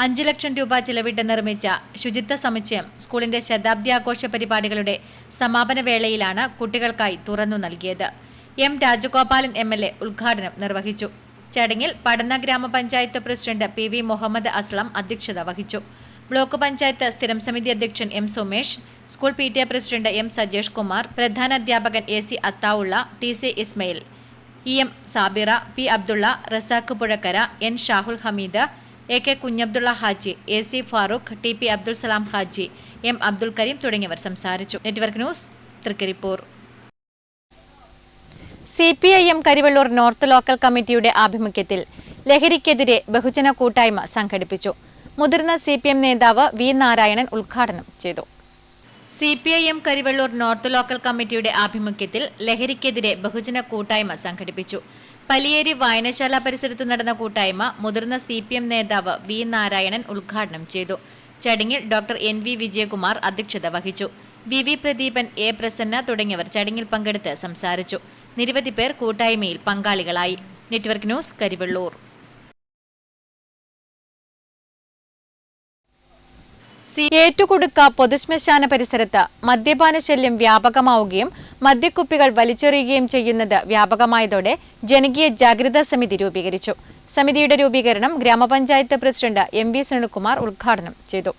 5 ലക്ഷം രൂപ ചിലവിട്ട് നിർമ്മിച്ച ശുചിത്വ സമുച്ചയം സ്കൂളിന്റെ ശതാബ്ദി ആഘോഷ പരിപാടികളുടെ സമാപന വേളയിലാണ് കുട്ടികൾക്കായി തുറന്നു നൽകിയത്. M രാജഗോപാലൻ MLA ഉദ്ഘാടനം നിർവഹിച്ചു. ചടങ്ങിൽ പടന്ന ഗ്രാമപഞ്ചായത്ത് പ്രസിഡന്റ് PV മുഹമ്മദ് അസ്ലം അധ്യക്ഷത വഹിച്ചു. ബ്ലോക്ക് പഞ്ചായത്ത് സ്ഥിരം സമിതി അധ്യക്ഷൻ M Sumesh, school PTA president M Sajesh Kumar, പ്രധാന അധ്യാപകൻ AC Athaulla, TC Ismail, EM Sabira, P Abdulla, Razak Puzhakkara, N Shahul Hameed, AK Kunhabdulla Haji, AC Farooq, TP Abdul Salam Haji, M Abdul Kareem തുടങ്ങിയവർ സംസാരിച്ചു. Network news, Thrikaripur. CPIM Karivellur north local കമ്മിറ്റിയുടെ ആഭിമുഖ്യത്തിൽ ലഹരിക്കെതിരെ ബഹുജന കൂട്ടായ്മ സംഘടിപ്പിച്ചു. മുതിർന്ന CPM നേതാവ് V നാരായണൻ ഉദ്ഘാടനം ചെയ്തു. CPIM കരിവള്ളൂർ നോർത്ത് ലോക്കൽ കമ്മിറ്റിയുടെ ആഭിമുഖ്യത്തിൽ ലഹരിക്കെതിരെ ബഹുജന കൂട്ടായ്മ സംഘടിപ്പിച്ചു. പലിയേരി വായനശാല പരിസരത്ത് നടന്ന കൂട്ടായ്മ മുതിർന്ന CPM നേതാവ് V നാരായണൻ ഉദ്ഘാടനം ചെയ്തു. ചടങ്ങിൽ ഡോക്ടർ NV വിജയകുമാർ അധ്യക്ഷത വഹിച്ചു. VV പ്രദീപൻ, A പ്രസന്ന തുടങ്ങിയവർ ചടങ്ങിൽ പങ്കെടുത്ത് സംസാരിച്ചു. നിരവധി പേർ കൂട്ടായ്മയിൽ പങ്കാളികളായി. Network news, Karivellur. ഏറ്റുകുടുക്ക പൊതുശ്മശാന പരിസരത്ത് മദ്യപാന ശല്യം വ്യാപകമാവുകയും മദ്യക്കുപ്പികൾ വലിച്ചെറിയുകയും ചെയ്യുന്നത് വ്യാപകമായതോടെ ജനകീയ ജാഗ്രതാ സമിതി രൂപീകരിച്ചു. സമിതിയുടെ രൂപീകരണം ഗ്രാമപഞ്ചായത്ത് പ്രസിഡന്റ് MV സുനിൽകുമാർ ഉദ്ഘാടനം ചെയ്തു.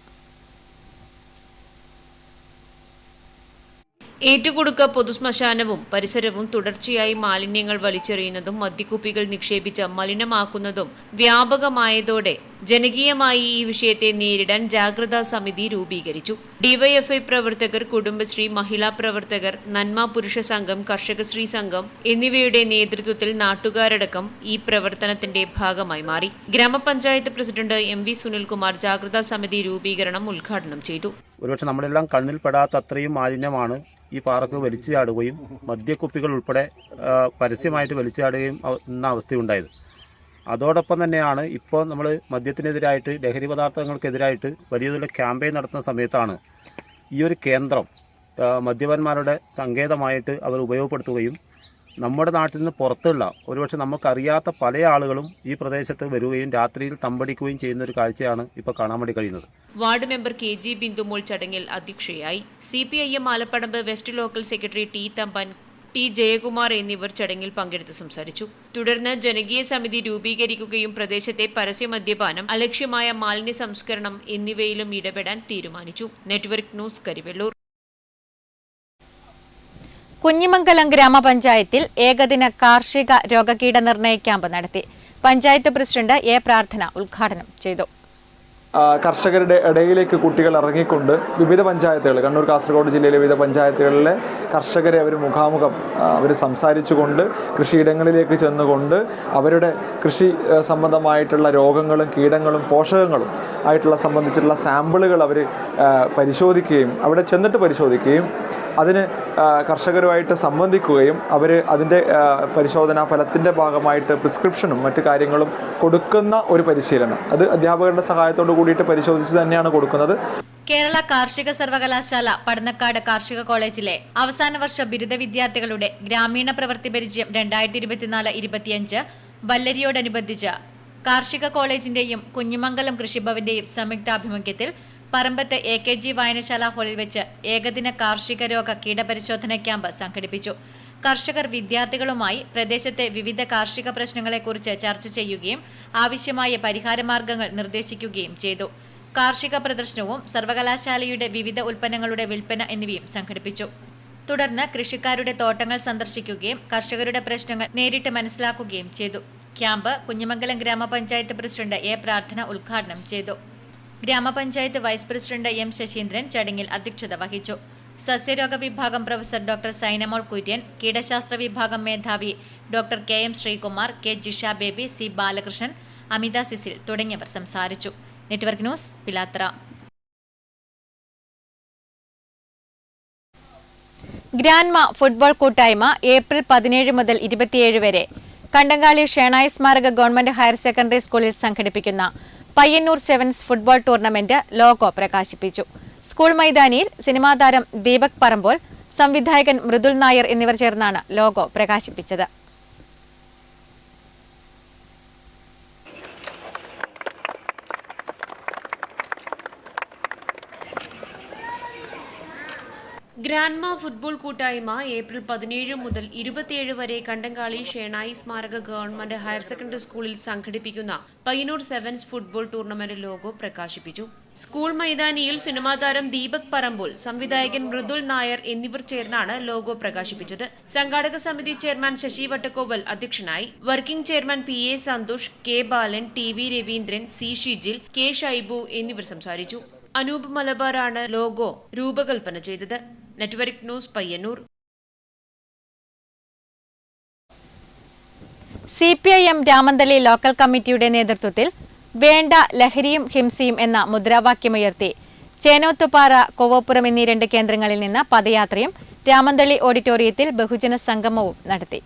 ഏറ്റുകുടുക്ക പൊതുശ്മശാനവും പരിസരവും തുടർച്ചയായി മാലിന്യങ്ങൾ വലിച്ചെറിയുന്നതും മദ്യക്കുപ്പികൾ നിക്ഷേപിച്ച് മലിനമാക്കുന്നതും വ്യാപകമായതോടെ ജനകീയമായി ഈ വിഷയത്തെ നേരിടാൻ ജാഗ്രതാ സമിതി രൂപീകരിച്ചു. DYFI പ്രവർത്തകർ, കുടുംബശ്രീ, മഹിളാ പ്രവർത്തകർ, നന്മ പുരുഷ സംഘം, കർഷകശ്രീ സംഘം എന്നിവയുടെ നേതൃത്വത്തിൽ നാട്ടുകാരടക്കം ഈ പ്രവർത്തനത്തിന്റെ ഭാഗമായി മാറി. ഗ്രാമപഞ്ചായത്ത് പ്രസിഡന്റ് MV സുനിൽകുമാർ ജാഗ്രതാ സമിതി രൂപീകരണം ഉദ്ഘാടനം ചെയ്തു. ഒരുപക്ഷെ നമ്മളെല്ലാം കണ്ണിൽപ്പെടാത്ത അത്രയും മാലിന്യമാണ് ഈ പാറക്ക് വലിച്ചു ചാടുകയും മദ്യക്കുപ്പികൾ ഉൾപ്പെടെ പരസ്യമായിട്ട് വലിച്ചു ചാടുകയും എന്ന അവസ്ഥയുണ്ടായത്. അതോടൊപ്പം തന്നെയാണ് ഇപ്പോൾ നമ്മൾ മദ്യത്തിനെതിരായിട്ട്, ലഹരി പദാർത്ഥങ്ങൾക്കെതിരായിട്ട് വലിയ തോതിലുള്ള ക്യാമ്പയിൻ നടത്തുന്ന സമയത്താണ് ഈ ഒരു കേന്ദ്രം മദ്യപന്മാരുടെ സങ്കേതമായിട്ട് അവർ ഉപയോഗപ്പെടുത്തുകയും നമ്മുടെ നാട്ടിൽ നിന്ന് പുറത്തുള്ള ഒരുപക്ഷെ നമുക്കറിയാത്ത പല ആളുകളും ഈ പ്രദേശത്ത് വരികയും രാത്രിയിൽ തമ്പടിക്കുകയും ചെയ്യുന്ന ഒരു കാഴ്ചയാണ് ഇപ്പോൾ കാണാൻ വേണ്ടി കഴിയുന്നത്. വാർഡ് മെമ്പർ KG ബിന്ദുമോൾ ചടങ്ങിൽ അധ്യക്ഷയായി. CPIM Alappadamba west local secretary T Thampan, T Jayakumar എന്നിവർ ചടങ്ങിൽ പങ്കെടുത്ത് സംസാരിച്ചു. തുടർന്ന് ജനകീയ സമിതി രൂപീകരിക്കുകയും പ്രദേശത്തെ പരസ്യ മദ്യപാനം, അലക്ഷ്യമായ മാലിന്യ സംസ്കരണം എന്നിവയിലും ഇടപെടാൻ തീരുമാനിച്ചു. Network news, Karivellur. കുഞ്ഞിമംഗലം ഗ്രാമപഞ്ചായത്തിൽ ഏകദിന കാർഷിക രോഗകീട നിർണയ ക്യാമ്പ് നടത്തി. പഞ്ചായത്ത് പ്രസിഡന്റ് A പ്രാർത്ഥന ഉദ്ഘാടനം ചെയ്തു. കർഷകരുടെ ഇടയിലേക്ക് കുട്ടികൾ ഇറങ്ങിക്കൊണ്ട് വിവിധ പഞ്ചായത്തുകൾ, കണ്ണൂർ കാസർഗോഡ് ജില്ലയിലെ വിവിധ പഞ്ചായത്തുകളിലെ കർഷകരെ അവർ മുഖാമുഖം അവർ സംസാരിച്ചുകൊണ്ട് കൃഷിയിടങ്ങളിലേക്ക് ചെന്നുകൊണ്ട് അവരുടെ കൃഷി സംബന്ധമായിട്ടുള്ള രോഗങ്ങളും കീടങ്ങളും പോഷകങ്ങളും ആയിട്ടുള്ള സംബന്ധിച്ചിട്ടുള്ള സാമ്പിളുകൾ അവർ പരിശോധിക്കുകയും അവിടെ ചെന്നിട്ട് പരിശോധിക്കുകയും അതിന് കർഷകരുമായിട്ട് സംബന്ധിക്കുകയും അവർ അതിൻ്റെ പരിശോധനാ ഫലത്തിൻ്റെ ഭാഗമായിട്ട് പ്രിസ്ക്രിപ്ഷനും മറ്റു കാര്യങ്ങളും കൊടുക്കുന്ന ഒരു പരിശീലനം അത് അധ്യാപകരുടെ സഹായത്തോടു കൂടിയിട്ട് പരിശോധിച്ച് തന്നെയാണ് കൊടുക്കുന്നത്. കേരള കാർഷിക സർവകലാശാല പടന്നക്കാട് കാർഷിക കോളേജിലെ അവസാന വർഷ ബിരുദ വിദ്യാർത്ഥികളുടെ ഗ്രാമീണ പ്രവൃത്തി പരിചയം 2024-25 വല്ലരിയോടനുബന്ധിച്ച് കാർഷിക കോളേജിന്റെയും കുഞ്ഞിമംഗലം കൃഷിഭവന്റെയും സംയുക്താഭിമുഖ്യത്തിൽ പറമ്പത്ത് AKG വായനശാല ഹാളിൽ വെച്ച് ഏകദിന കാർഷിക രോഗ കീടപരിശോധന ക്യാമ്പ് സംഘടിപ്പിച്ചു. കർഷകർ വിദ്യാർത്ഥികളുമായി പ്രദേശത്തെ വിവിധ കാർഷിക പ്രശ്നങ്ങളെക്കുറിച്ച് ചർച്ച ചെയ്യുകയും ആവശ്യമായ പരിഹാരമാർഗങ്ങൾ നിർദ്ദേശിക്കുകയും ചെയ്തു. കാർഷിക പ്രദർശനവും സർവകലാശാലയുടെ വിവിധ ഉൽപ്പന്നങ്ങളുടെ വിൽപ്പന എന്നിവയും സംഘടിപ്പിച്ചു. തുടർന്ന് കൃഷിക്കാരുടെ തോട്ടങ്ങൾ സന്ദർശിക്കുകയും കർഷകരുടെ പ്രശ്നങ്ങൾ നേരിട്ട് മനസ്സിലാക്കുകയും ചെയ്തു. ക്യാമ്പ് കുഞ്ഞിമംഗലം ഗ്രാമപഞ്ചായത്ത് പ്രസിഡന്റ് A പ്രാർത്ഥന ഉദ്ഘാടനം ചെയ്തു. ഗ്രാമപഞ്ചായത്ത് വൈസ് പ്രസിഡന്റ് M ശശീന്ദ്രൻ ചടങ്ങിൽ അധ്യക്ഷത വഹിച്ചു. സസ്യരോഗ വിഭാഗം പ്രൊഫസർ ഡോക്ടർ സൈനമോൾ കുര്യൻ, കീടശാസ്ത്ര വിഭാഗം മേധാവി doctor KM Sreekumar, K Jisha Baby, C Balakrishnan, Amitha Cecil തുടങ്ങിയവർ സംസാരിച്ചു. Network news, Pilathara. Grandma football കൂട്ടായ്മ ഏപ്രിൽ 17 മുതൽ 27 വരെ കണ്ടങ്കാളി ഷേണായി സ്മാരക ഗവൺമെന്റ് ഹയർ സെക്കൻഡറി സ്കൂളിൽ സംഘടിപ്പിക്കുന്ന Payyannur sevens football tournament logo പ്രകാശിപ്പിച്ചു. സ്കൂൾ മൈതാനിയിൽ സിനിമാ താരം ദീപക് പറമ്പോൾ, സംവിധായകൻ മൃദുൽ നായർ എന്നിവർ ചേർന്നാണ് ലോഗോ പ്രകാശിപ്പിച്ചത്. ഗ്രാൻഡ്മ ഫുട്ബോൾ കൂട്ടായ്മ ഏപ്രിൽ 17 മുതൽ 27 വരെ കണ്ടങ്കാളി ഷേണായി സ്മാരക ഗവൺമെന്റ് ഹയർ സെക്കൻഡറി സ്കൂളിൽ സംഘടിപ്പിക്കുന്ന Payyannur sevens football tournament logo പ്രകാശിപ്പിച്ചു. സ്കൂൾ മൈതാനിയിൽ സിനിമാ താരം ദീപക് പറമ്പോൾ, സംവിധായകൻ മൃദുൽ നായർ എന്നിവർ ചേർന്നാണ് ലോഗോ പ്രകാശിപ്പിച്ചത്. സംഘാടക സമിതി ചെയർമാൻ ശശി വട്ടക്കോവൽ അധ്യക്ഷനായി. Working chairman PA Santhosh, K Balan, TV Raveendran, C Shijil, K Shaibu എന്നിവർ സംസാരിച്ചു. അനൂപ് മലബാറാണ് ലോഗോ രൂപകൽപ്പന ചെയ്തത്. Network news, Payyanur. CPIM Ramanthali local കമ്മിറ്റിയുടെ നേതൃത്വത്തിൽ വേണ്ട ലഹരിയും ഹിംസയും എന്ന മുദ്രാവാക്യമുയർത്തി ചേനോത്തുപാറ, കൊവ്വപ്പുറം എന്നീ 2 കേന്ദ്രങ്ങളിൽ നിന്ന് പദയാത്രയും രാമന്തളി ഓഡിറ്റോറിയത്തിൽ ബഹുജന സംഗമവും നടത്തി.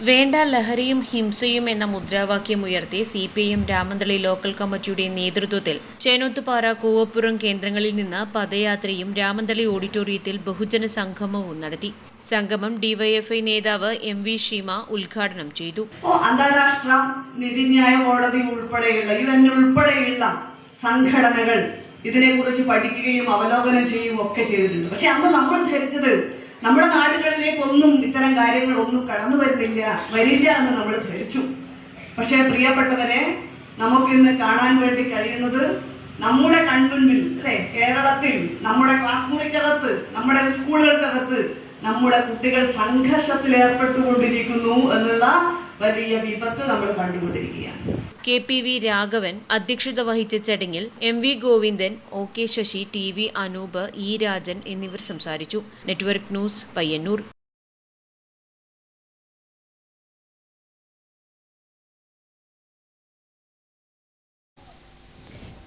വേണ്ട ലഹരിയും ഹിംസയും എന്ന മുദ്രാവാക്യം ഉയർത്തി CPIM രാമന്തളി ലോക്കൽ കമ്മിറ്റിയുടെ നേതൃത്വത്തിൽ ചേനോത്തുപാറ, കൊവ്വപ്പുറം കേന്ദ്രങ്ങളിൽ നിന്ന് പദയാത്രയും രാമന്തളി ഓഡിറ്റോറിയത്തിൽ ബഹുജന സംഗമവും നടത്തി. സംഗമം DYFI നേതാവ് MV ഷീമ ഉദ്ഘാടനം ചെയ്തു. അന്താരാഷ്ട്ര നീതിന്യായ കോടതി ഉൾപ്പെടെയുള്ള UN ഉൾപ്പെടെയുള്ള സംഘടനകൾ ഇതിനെക്കുറിച്ച് പഠിക്കുകയും അവലോകനം ചെയ്യുകയും ഒക്കെ ചെയ്തിട്ടുണ്ട്. പക്ഷെ അന്ന് നമ്മൾ ധരിച്ചത് നമ്മുടെ നാടുകളിലേക്കൊന്നും ഇത്തരം കാര്യങ്ങളൊന്നും കടന്നു വരില്ല എന്ന് നമ്മൾ ധരിച്ചു. പക്ഷേ പ്രിയപ്പെട്ടവരെ, നമുക്കിന്ന് കാണാൻ വേണ്ടി കഴിയുന്നത് നമ്മുടെ കൺമുൻപിൽ അല്ലെ, കേരളത്തിൽ നമ്മുടെ ക്ലാസ് മുറിക്കകത്ത്, നമ്മുടെ സ്കൂളുകൾക്കകത്ത് നമ്മുടെ കുട്ടികൾ സംഘർഷത്തിൽ ഏർപ്പെട്ടുകൊണ്ടിരിക്കുന്നു എന്നുള്ള വലിയ വിപത്ത് നമ്മൾ കണ്ടുകൊണ്ടിരിക്കുകയാണ്. KPV രാഘവൻ അധ്യക്ഷത വഹിച്ച ചടങ്ങിൽ MV Govindan, OK Sasi, TV Anoop, E Rajan എന്നിവർ സംസാരിച്ചു. Network news, Payyanur.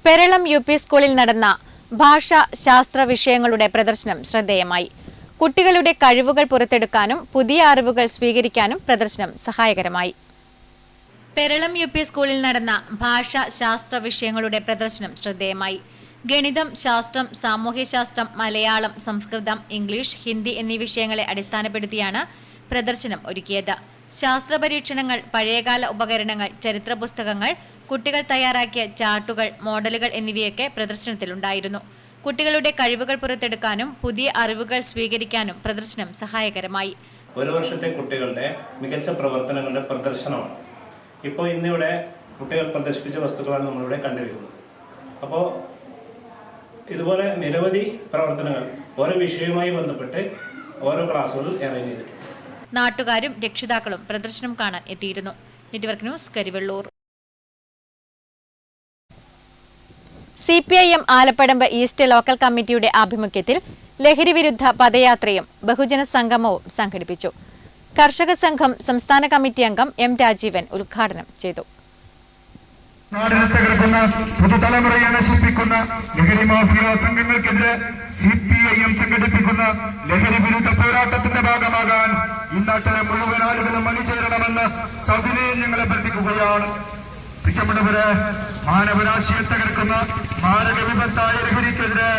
Peralam UP സ്കൂളിൽ നടന്ന ഭാഷാ ശാസ്ത്ര വിഷയങ്ങളുടെ പ്രദർശനം ശ്രദ്ധേയമായി. കുട്ടികളുടെ കഴിവുകൾ പുറത്തെടുക്കാനും പുതിയ അറിവുകൾ സ്വീകരിക്കാനും പ്രദർശനം സഹായകരമായി. പെരളം UP സ്കൂളിൽ നടന്ന ഭാഷ ശാസ്ത്ര വിഷയങ്ങളുടെ പ്രദർശനം ശ്രദ്ധേയമായി. ഗണിതം, ശാസ്ത്രം, സാമൂഹ്യശാസ്ത്രം, മലയാളം, സംസ്കൃതം, ഇംഗ്ലീഷ്, ഹിന്ദി എന്നീ വിഷയങ്ങളെ അടിസ്ഥാനപ്പെടുത്തിയാണ് പ്രദർശനം ഒരുക്കിയത്. ശാസ്ത്ര പരീക്ഷണങ്ങൾ, പഴയകാല ഉപകരണങ്ങൾ, ചരിത്ര പുസ്തകങ്ങൾ, കുട്ടികൾ തയ്യാറാക്കിയ ചാർട്ടുകൾ, മോഡലുകൾ എന്നിവയൊക്കെ പ്രദർശനത്തിലുണ്ടായിരുന്നു. കുട്ടികളുടെ കഴിവുകൾ പുറത്തെടുക്കാനും പുതിയ അറിവുകൾ സ്വീകരിക്കാനും പ്രദർശനം സഹായകരമായി. ഒരു വർഷത്തെ കുട്ടികളുടെ മികച്ച പ്രവർത്തനങ്ങളുടെ പ്രദർശനമാണ്. ഇപ്പോൾ ഇന്നിവിടെ കുട്ടികൾ പ്രദർശിപ്പിച്ച വസ്തുക്കളാണ് നമ്മളിവിടെ കണ്ടുവരുന്നത്. അപ്പോൾ ഇതുപോലെ നിരവധി പ്രവർത്തനങ്ങൾ ഓരോ വിഷയവുമായി ബന്ധപ്പെട്ട് ഓരോ ക്ലാസ്സുകളിൽ അറേഞ്ച് ചെയ്തിട്ടുണ്ട്. നാട്ടുകാരും രക്ഷിതാക്കളും പ്രദർശനം കാണാൻ എത്തിയിരുന്നു. Network news, Karivellur. CPIM Alappadamba east local കമ്മിറ്റിയുടെ ആഭിമുഖ്യത്തിൽ ലഹരി വിരുദ്ധ പദയാത്രയും ബഹുജന സംഗമവും സംഘടിപ്പിച്ചു. കർഷക സംഘം സംസ്ഥാന കമ്മിറ്റി അംഗം M. രാജീവൻ ഉദ്ഘാടനം ചെയ്തു. നാടിനെ തകർക്കുന്ന പുതുതലമുറയെ നശിപ്പിക്കുന്ന ലഹരി മാഫിയ സംഘങ്ങൾക്കെതിരെ CPIM സംഘടിപ്പിക്കുന്ന ലഹരി വിരുദ്ധ പോരാട്ടത്തിന്റെ ഭാഗമാകാൻ ഈ നാട്ടിലെ മുഴുവൻ ആളുകളും അണിചേരണമെന്ന് സവിനയം ഞങ്ങൾ അഭ്യർത്ഥിക്കുകയാണ്. പ്രിയമുള്ളവരെ, മാനവരാശിയെ തകർക്കുന്ന മാരക വിപത്തായ ലഹരിക്കെതിരെ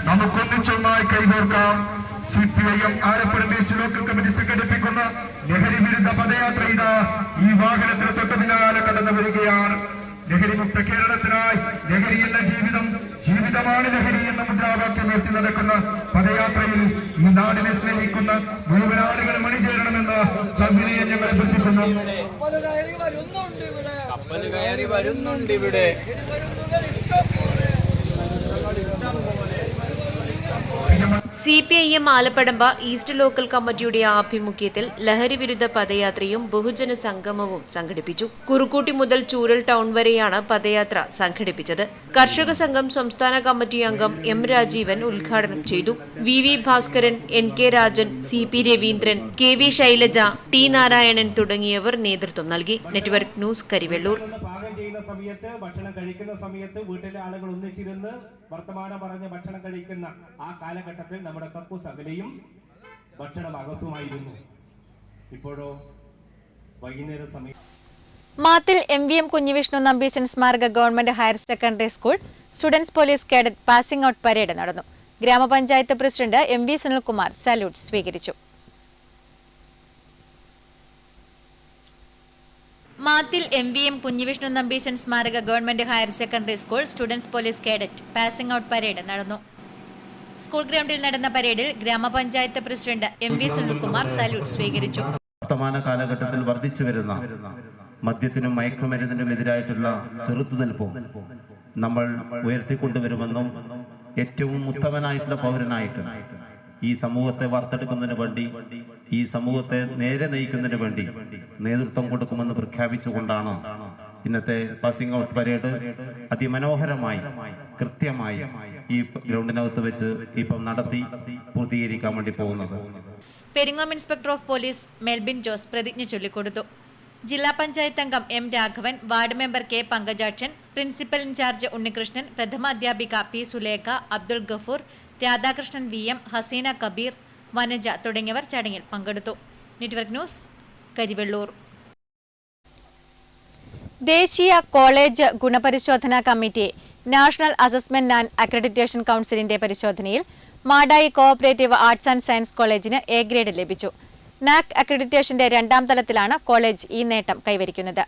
നമുക്കൊന്നിച്ചൊന്നായി കൈകോർക്കാം. CPIM Alappuzha east local committee സംഘടിപ്പിക്കുന്ന ലഹരി വിരുദ്ധ പദയാത്ര ഇതാ ഈ വാഹനത്തിന് തൊട്ട് പിന്നാലെ കടന്നു വരികയാണ്. ലഹരിമുക്ത കേരളത്തിനായി ലഹരി എന്ന ജീവിതം, ജീവിതമാണ് ലഹരി എന്ന മുദ്രാവാക്യം ഉയർത്തി നടക്കുന്ന പദയാത്രയിൽ ഈ നാടിനെ സ്നേഹിക്കുന്ന മുഴുവൻ ആളുകളും അണിചേരണമെന്ന് സവിനയം ഞങ്ങൾ അഭ്യർത്ഥിക്കുന്നു. CPIM ആലപ്പടമ്പ ഈസ്റ്റ് ലോക്കൽ കമ്മിറ്റിയുടെ ആഭിമുഖ്യത്തിൽ ലഹരി വിരുദ്ധ പദയാത്രയും ബഹുജന സംഗമവും സംഘടിപ്പിച്ചു. കുറുക്കൂട്ടി മുതൽ ചൂരൽ ടൗൺ വരെയാണ് പദയാത്ര സംഘടിപ്പിച്ചത്. കർഷക സംഘം സംസ്ഥാന കമ്മിറ്റി അംഗം M. രാജീവൻ ഉദ്ഘാടനം ചെയ്തു. VV Bhaskaran, NK Rajan, CP Raveendran, KV Shailaja, T. Narayanan തുടങ്ങിയവർ നേതൃത്വം നൽകി. Network news, Karivellur. പാകം ചെയ്യുന്ന സമയത്ത്, ഭക്ഷണം കഴിക്കുന്ന സമയത്ത് വീട്ടിലെ ആളുകൾ ഒന്നിച്ചിരുന്ന് വർത്തമാനം പറഞ്ഞ് ഭക്ഷണം കഴിക്കുന്ന ആ കാലഘട്ടത്തിൽ നമ്മുടെ കക്കൂസ് അകലെയും ഭക്ഷണം അകത്തുമായിരുന്നു. ഇപ്പോഴോ വൈകുന്നേര സമയം. മാത്തിൽ MVM കുഞ്ഞിവിഷ്ണു നമ്പീശൻ സ്മാരക government higher secondary school students police cadet passing out parade നടന്നു. ഗ്രാമപഞ്ചായത്ത് പ്രസിഡന്റ് MV സുനിൽകുമാർ സല്യൂട്ട് സ്വീകരിച്ചു. മാത്തിൽ MVM കുഞ്ഞിവിഷ്ണു നമ്പീശൻ സ്മാരക government higher secondary school students police cadet passing out parade നടന്നു. സ്കൂൾ ഗ്രൗണ്ടിൽ നടന്ന പരേഡിൽ ഗ്രാമപഞ്ചായത്ത് പ്രസിഡന്റ് MV സുനിൽകുമാർ സല്യൂട്ട് സ്വീകരിച്ചു. വർത്തമാന കാലഘട്ടത്തിൽ വർദ്ധിച്ചു വരുന്ന മദ്യത്തിനും മയക്കുമരുന്നിനും എതിരായിട്ടുള്ള ചെറുത്തുനിൽപ്പും നമ്മൾ ഉയർത്തിക്കൊണ്ടുവരുമെന്നും ഏറ്റവും ഉത്തമനായിട്ടുള്ള പൗരനായിട്ട് ഈ സമൂഹത്തെ വാർത്തെടുക്കുന്നതിന് വേണ്ടി, ഈ സമൂഹത്തെ നേരെ നയിക്കുന്നതിന് വേണ്ടി നേതൃത്വം കൊടുക്കുമെന്ന് പ്രഖ്യാപിച്ചുകൊണ്ടാണ് ഇന്നത്തെ പാസിംഗ് ഔട്ട് പരേഡ് അതിമനോഹരമായി കൃത്യമായി ഈ ഗ്രൗണ്ടിനകത്ത് വെച്ച് ഇപ്പം നടത്തി പൂർത്തീകരിക്കാൻ വേണ്ടി പോകുന്നത്. Peringome inspector of police Melbin Jose പ്രതിജ്ഞ ചൊല്ലിക്കൊടുത്തു. ജില്ലാ പഞ്ചായത്ത് അംഗം M. Raghavan, ward member K. Pankajakshan, principal in-charge Unnikrishnan, പ്രഥമ അധ്യാപിക P. സുലേഖ, അബ്ദുൾ ഗഫൂർ, രാധാകൃഷ്ണൻ VM, ഹസീന കബീർ, വനജ തുടങ്ങിയവർ ചടങ്ങിൽ പങ്കെടുത്തു. Network news, Karivellur. ദേശീയ കോളേജ് ഗുണപരിശോധനാ committee national assessment and accreditation കൗൺസിലിന്റെ പരിശോധനയിൽ Madayi cooperative arts and science കോളേജിന് A ഗ്രേഡ് ലഭിച്ചു. NAC അക്രഡിറ്റേഷന്റെ 2ാം തലത്തിലാണ് കോളേജ് ഈ നേട്ടം കൈവരിക്കുന്നത്.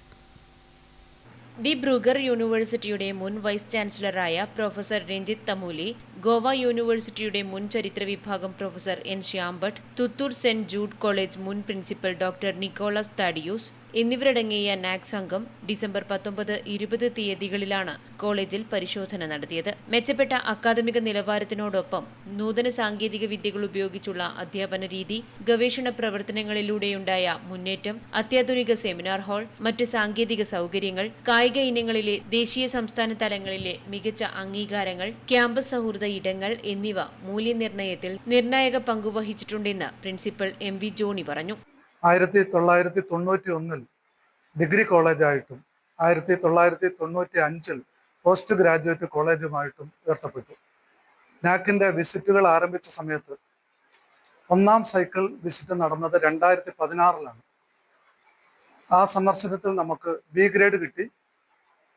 ദി ബ്രൂഗർ യൂണിവേഴ്സിറ്റിയുടെ മുൻ വൈസ് ചാൻസലറായ പ്രൊഫസർ രഞ്ജിത്ത് തമൂലി, ഗോവ യൂണിവേഴ്സിറ്റിയുടെ മുൻ ചരിത്ര വിഭാഗം professor N. Shyambhat, Thoothoor Saint Jude college മുൻ പ്രിൻസിപ്പൽ ഡോക്ടർ നിക്കോളസ് താഡിയൂസ് എന്നിവരടങ്ങിയ NAC സംഘം ഡിസംബർ 19, 20 തീയതികളിലാണ് കോളേജിൽ പരിശോധന നടത്തിയത്. മെച്ചപ്പെട്ട അക്കാദമിക നിലവാരത്തിനോടൊപ്പം നൂതന സാങ്കേതിക വിദ്യകൾ ഉപയോഗിച്ചുള്ള അധ്യാപന രീതി, ഗവേഷണ പ്രവർത്തനങ്ങളിലൂടെയുണ്ടായ മുന്നേറ്റം, അത്യാധുനിക സെമിനാർ ഹാൾ, മറ്റ് സാങ്കേതിക സൗകര്യങ്ങൾ, കായിക ഇനങ്ങളിലെ ദേശീയ സംസ്ഥാന തലങ്ങളിലെ മികച്ച അംഗീകാരങ്ങൾ, ക്യാമ്പസ് സൗഹൃദ ഇടങ്ങൾ എന്നിവ മൂല്യനിർണ്ണയത്തിൽ നിർണായക പങ്കുവഹിച്ചിട്ടുണ്ടെന്ന് പ്രിൻസിപ്പൽ MV ജോണി പറഞ്ഞു. 1991 ഡിഗ്രി കോളേജായിട്ടും 1995 പോസ്റ്റ് ഗ്രാജുവേറ്റ് കോളേജുമായിട്ടും ഉയർത്തപ്പെട്ടു. നാക്കിൻ്റെ വിസിറ്റുകൾ ആരംഭിച്ച സമയത്ത് 1ാം സൈക്കിൾ വിസിറ്റ് നടന്നത് 2016-ലാണ്. ആ സന്ദർശനത്തിൽ നമുക്ക് ബി ഗ്രേഡ് കിട്ടി.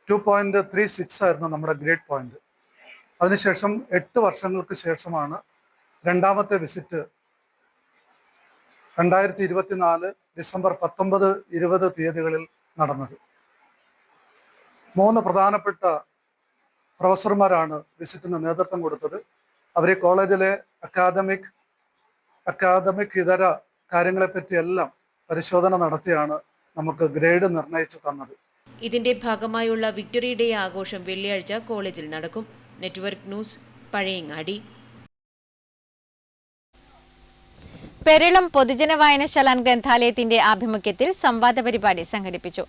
2.36 ആയിരുന്നു നമ്മുടെ ഗ്രേഡ് പോയിന്റ്. അതിനുശേഷം 8 വർഷങ്ങൾക്ക് ശേഷമാണ് രണ്ടാമത്തെ വിസിറ്റ് 2024 ഡിസംബർ 19, 20 തീയതികളിൽ നടന്നത്. 3 പ്രധാനപ്പെട്ട പ്രൊഫസർമാരാണ് വിസിറ്റിന് നേതൃത്വം കൊടുത്തത്. അവർ കോളേജിലെ അക്കാദമിക് ഇതര കാര്യങ്ങളെപ്പറ്റിയെല്ലാം പരിശോധന നടത്തിയാണ് നമുക്ക് ഗ്രേഡ് നിർണയിച്ചു തന്നത്. ഇതിന്റെ ഭാഗമായുള്ള വിക്ടറി ഡേ ആഘോഷം വെള്ളിയാഴ്ച കോളേജിൽ നടക്കും. Network news, Pazhayangadi. പെരളം പൊതുജന വായനശാല ഗ്രന്ഥാലയത്തിന്റെ ആഭിമുഖ്യത്തിൽ സംവാദ പരിപാടി സംഘടിപ്പിച്ചു.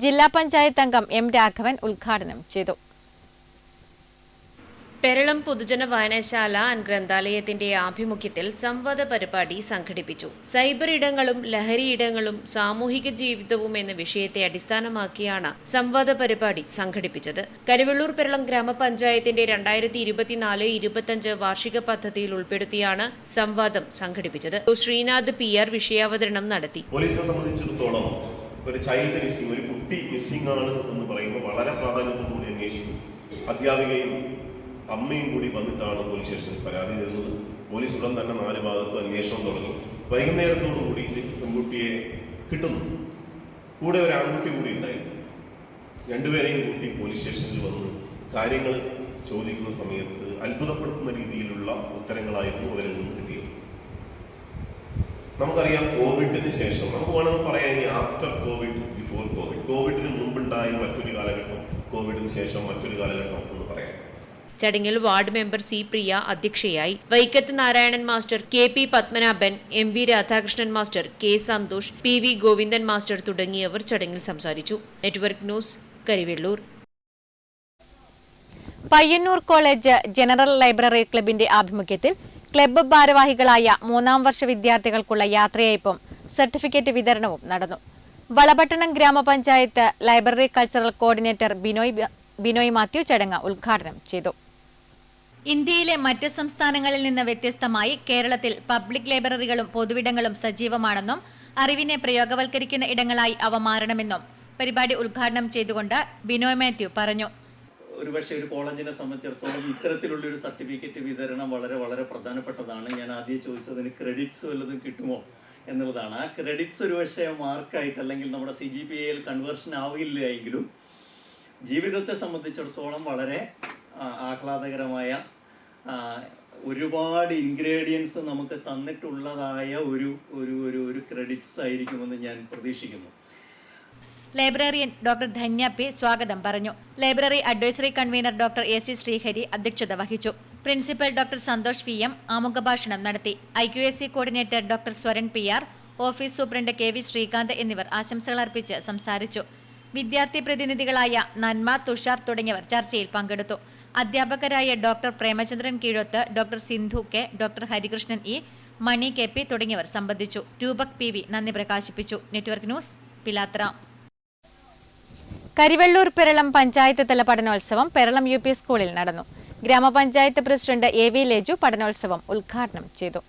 ജില്ലാ പഞ്ചായത്ത് അംഗം എം രാഘവൻ ഉദ്ഘാടനം ചെയ്തു. പെരളം പൊതുജന വായനശാല ഗ്രന്ഥാലയത്തിന്റെ ആഭിമുഖ്യത്തിൽ സംവാദ പരിപാടി സംഘടിപ്പിച്ചു. സൈബർ ഇടങ്ങളും ലഹരി ഇടങ്ങളും സാമൂഹിക ജീവിതവും എന്ന വിഷയത്തെ അടിസ്ഥാനമാക്കിയാണ് സംവാദ പരിപാടി സംഘടിപ്പിച്ചത്. കരിവെള്ളൂർ പെരളം ഗ്രാമപഞ്ചായത്തിന്റെ 2024-25 വാർഷിക പദ്ധതിയിൽ ഉൾപ്പെടുത്തിയാണ് സംവാദം സംഘടിപ്പിച്ചത്. ശ്രീനാഥ് PR വിഷയാവതരണം നടത്തി. പോലീസിനെ സംബന്ധിച്ചിടത്തോളം ഒരു ചൈൽഡ് മിസ്സിംഗ്, ഒരു കുട്ടി മിസ്സിംഗ് ആണ് എന്ന് പറയുമ്പോൾ വളരെ പ്രാധാന്യത്തോടുകൂടി അന്വേഷിക്കും. അധ്യാപികയും അമ്മയും കൂടി വന്നിട്ടാണ് പോലീസ് സ്റ്റേഷനിൽ പരാതി തരുന്നത്. പോലീസ് ഉടൻ തന്നെ 4 ഭാഗത്തും അന്വേഷണം തുടങ്ങി. വൈകുന്നേരത്തോടു കൂടി പെൺകുട്ടിയെ കിട്ടുന്നു. കൂടെ ഒരു ആൺകുട്ടി കൂടി ഉണ്ടായിരുന്നു. രണ്ടുപേരെയും കൂട്ടി പോലീസ് സ്റ്റേഷനിൽ വന്ന് കാര്യങ്ങൾ ചോദിക്കുന്ന സമയത്ത് അത്ഭുതപ്പെടുത്തുന്ന രീതിയിലുള്ള ഉത്തരങ്ങളായിരുന്നു അവരിൽ നിന്ന് കിട്ടിയത്. നമുക്കറിയാം, കോവിഡിന് ശേഷം നമുക്ക് വേണമെന്ന് പറയാൻ ആഫ്റ്റർ കോവിഡ്, ബിഫോർ കോവിഡ്, കോവിഡിന് മുമ്പുണ്ടായ മറ്റൊരു കാലഘട്ടം, കോവിഡിന് ശേഷം മറ്റൊരു കാലഘട്ടം എന്ന് പറയാം. ചടങ്ങിൽ വാർഡ് മെമ്പർ C. പ്രിയ അധ്യക്ഷയായി. Vaikkath Narayanan master, KP Padmanabhan, MV Radhakrishnan master, K. Santhosh, PV Govindan master തുടങ്ങിയവർ ചടങ്ങിൽ സംസാരിച്ചു. Network news, Karivellur. Payyannur college general library ക്ലബിന്റെ ആഭിമുഖ്യത്തിൽ ക്ലബ്ബ് ഭാരവാഹികളായ 3ാം വർഷ വിദ്യാർത്ഥികൾക്കുള്ള യാത്രയയപ്പും സർട്ടിഫിക്കറ്റ് വിതരണവും നടന്നു. വളപട്ടണം ഗ്രാമപഞ്ചായത്ത് library cultural coordinator Binoy Mathew ചടങ്ങ് ഉദ്ഘാടനം ചെയ്തു. ഇന്ത്യയിലെ മറ്റ് സംസ്ഥാനങ്ങളിൽ നിന്ന് വ്യത്യസ്തമായി കേരളത്തിൽ പബ്ലിക് ലൈബ്രറികളും പൊതുവിടങ്ങളും സജീവമാണെന്നും അറിവിനെ പ്രയോഗവൽക്കരിക്കുന്ന ഇടങ്ങളായി അവ മാറണമെന്നും പരിപാടി ഉദ്ഘാടനം ചെയ്തുകൊണ്ട് ബിനോയ് മാത്യു പറഞ്ഞു. ഒരുപക്ഷെ ഒരു കോളേജിനെ സംബന്ധിച്ചിടത്തോളം ഇത്തരത്തിലുള്ളൊരു സർട്ടിഫിക്കറ്റ് വിതരണം വളരെ വളരെ പ്രധാനപ്പെട്ടതാണ്. ഞാൻ ആദ്യം ചോദിച്ചതിന് ക്രെഡിറ്റ്സ് വല്ലതും കിട്ടുമോ എന്നുള്ളതാണ്. ആ ക്രെഡിറ്റ്സ് ഒരുപക്ഷെ മാർക്കായിട്ട് അല്ലെങ്കിൽ നമ്മുടെ CGPAയിൽ കൺവേർഷൻ ആവില്ല എങ്കിലും ജീവിതത്തെ സംബന്ധിച്ചിടത്തോളം വളരെ ആഹ്ലാദകരമായ ഒരുപാട് ഇൻഗ്രീഡിയൻസ് നമുക്ക് തന്നിട്ടുള്ളതായ ഒരു ക്രെഡിറ്റ്സ് ആയിരിക്കുമെന്ന് ഞാൻ പ്രതീക്ഷിക്കുന്നു. Librarian doctor Dhanya P. സ്വാഗതം പറഞ്ഞു. Library advisory convener doctor AC Sreehari അധ്യക്ഷത വഹിച്ചു. പ്രിൻസിപ്പൽ ഡോക്ടർ സന്തോഷ് VM ആമുഖഭാഷണം നടത്തി. IQAC coordinator doctor Swaran PR, office superintendent KV Sreekanth എന്നിവർ ആശംസകൾ അർപ്പിച്ച് സംസാരിച്ചു. വിദ്യാർത്ഥി പ്രതിനിധികളായ നന്മ, തുഷാർ തുടങ്ങിയവർ ചർച്ചയിൽ പങ്കെടുത്തു. അധ്യാപകരായ doctor Premachandran Keezhoth, doctor Sindhu K, doctor Harikrishnan E, Mani KP തുടങ്ങിയവർ സംബന്ധിച്ചു. രൂപക് PV നന്ദി പ്രകാശിപ്പിച്ചു. Network news, Pilathara. കരിവെള്ളൂർ പെരളം പഞ്ചായത്ത് തല പഠനോത്സവം പെരളം UP സ്കൂളിൽ നടന്നു. ഗ്രാമപഞ്ചായത്ത് പ്രസിഡന്റ് AV ലേജു പഠനോത്സവം ഉദ്ഘാടനം ചെയ്തു.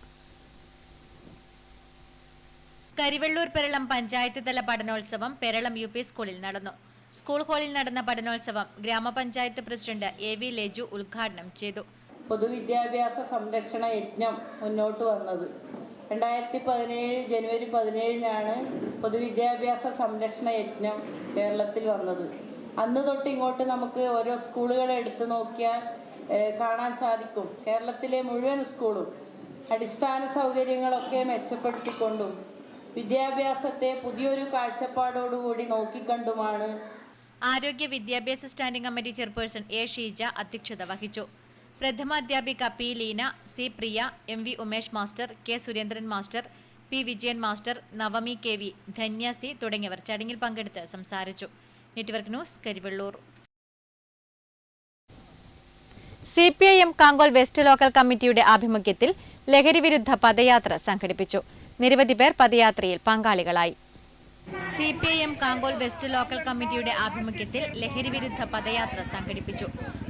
കരിവെള്ളൂർ പെരളം പഞ്ചായത്ത് തല പഠനോത്സവം പെരളം UP സ്കൂളിൽ നടന്നു. സ്കൂൾ ഹാളിൽ നടന്ന പഠനോത്സവം ഗ്രാമപഞ്ചായത്ത് പ്രസിഡന്റ് AV ലേജു ഉദ്ഘാടനം ചെയ്തു. പൊതുവിദ്യാഭ്യാസ സംരക്ഷണ യജ്ഞം മുന്നോട്ട് വന്നത് 2017 ജനുവരി 17-നാണ് പൊതുവിദ്യാഭ്യാസ സംരക്ഷണ യജ്ഞം കേരളത്തിൽ വന്നത്. അന്ന് തൊട്ട് ഇങ്ങോട്ട് നമുക്ക് ഓരോ സ്കൂളുകളെ എടുത്തു നോക്കിയാൽ കാണാൻ സാധിക്കും. കേരളത്തിലെ മുഴുവൻ സ്കൂളും അടിസ്ഥാന സൗകര്യങ്ങളൊക്കെ മെച്ചപ്പെടുത്തിക്കൊണ്ടും വിദ്യാഭ്യാസത്തെ പുതിയൊരു കാഴ്ചപ്പാടോടുകൂടി നോക്കിക്കണ്ടുമാണ്. ആരോഗ്യ വിദ്യാഭ്യാസ standing committee chairperson A. Sheeja അധ്യക്ഷത വഹിച്ചു. പ്രഥമ അധ്യാപിക P. ലീന, C. പ്രിയ, MV Umesh master, K. Surendran master, P. Vijayan master, Navami KV, Dhanya C തുടങ്ങിയവർ ചടങ്ങിൽ പങ്കെടുത്ത് സംസാരിച്ചു. Network news, Karivellur. CPIM Kankol west local കമ്മിറ്റിയുടെ ആഭിമുഖ്യത്തിൽ ലഹരി വിരുദ്ധ പദയാത്ര സംഘടിപ്പിച്ചു. നിരവധി പേർ പദയാത്രയിൽ പങ്കാളികളായി. CPIM കാങ്കോൽ വെസ്റ്റ് ലോക്കൽ കമ്മിറ്റിയുടെ ആഭിമുഖ്യത്തിൽ ലഹരി വിരുദ്ധ പദയാത്ര സംഘടിപ്പിച്ചു.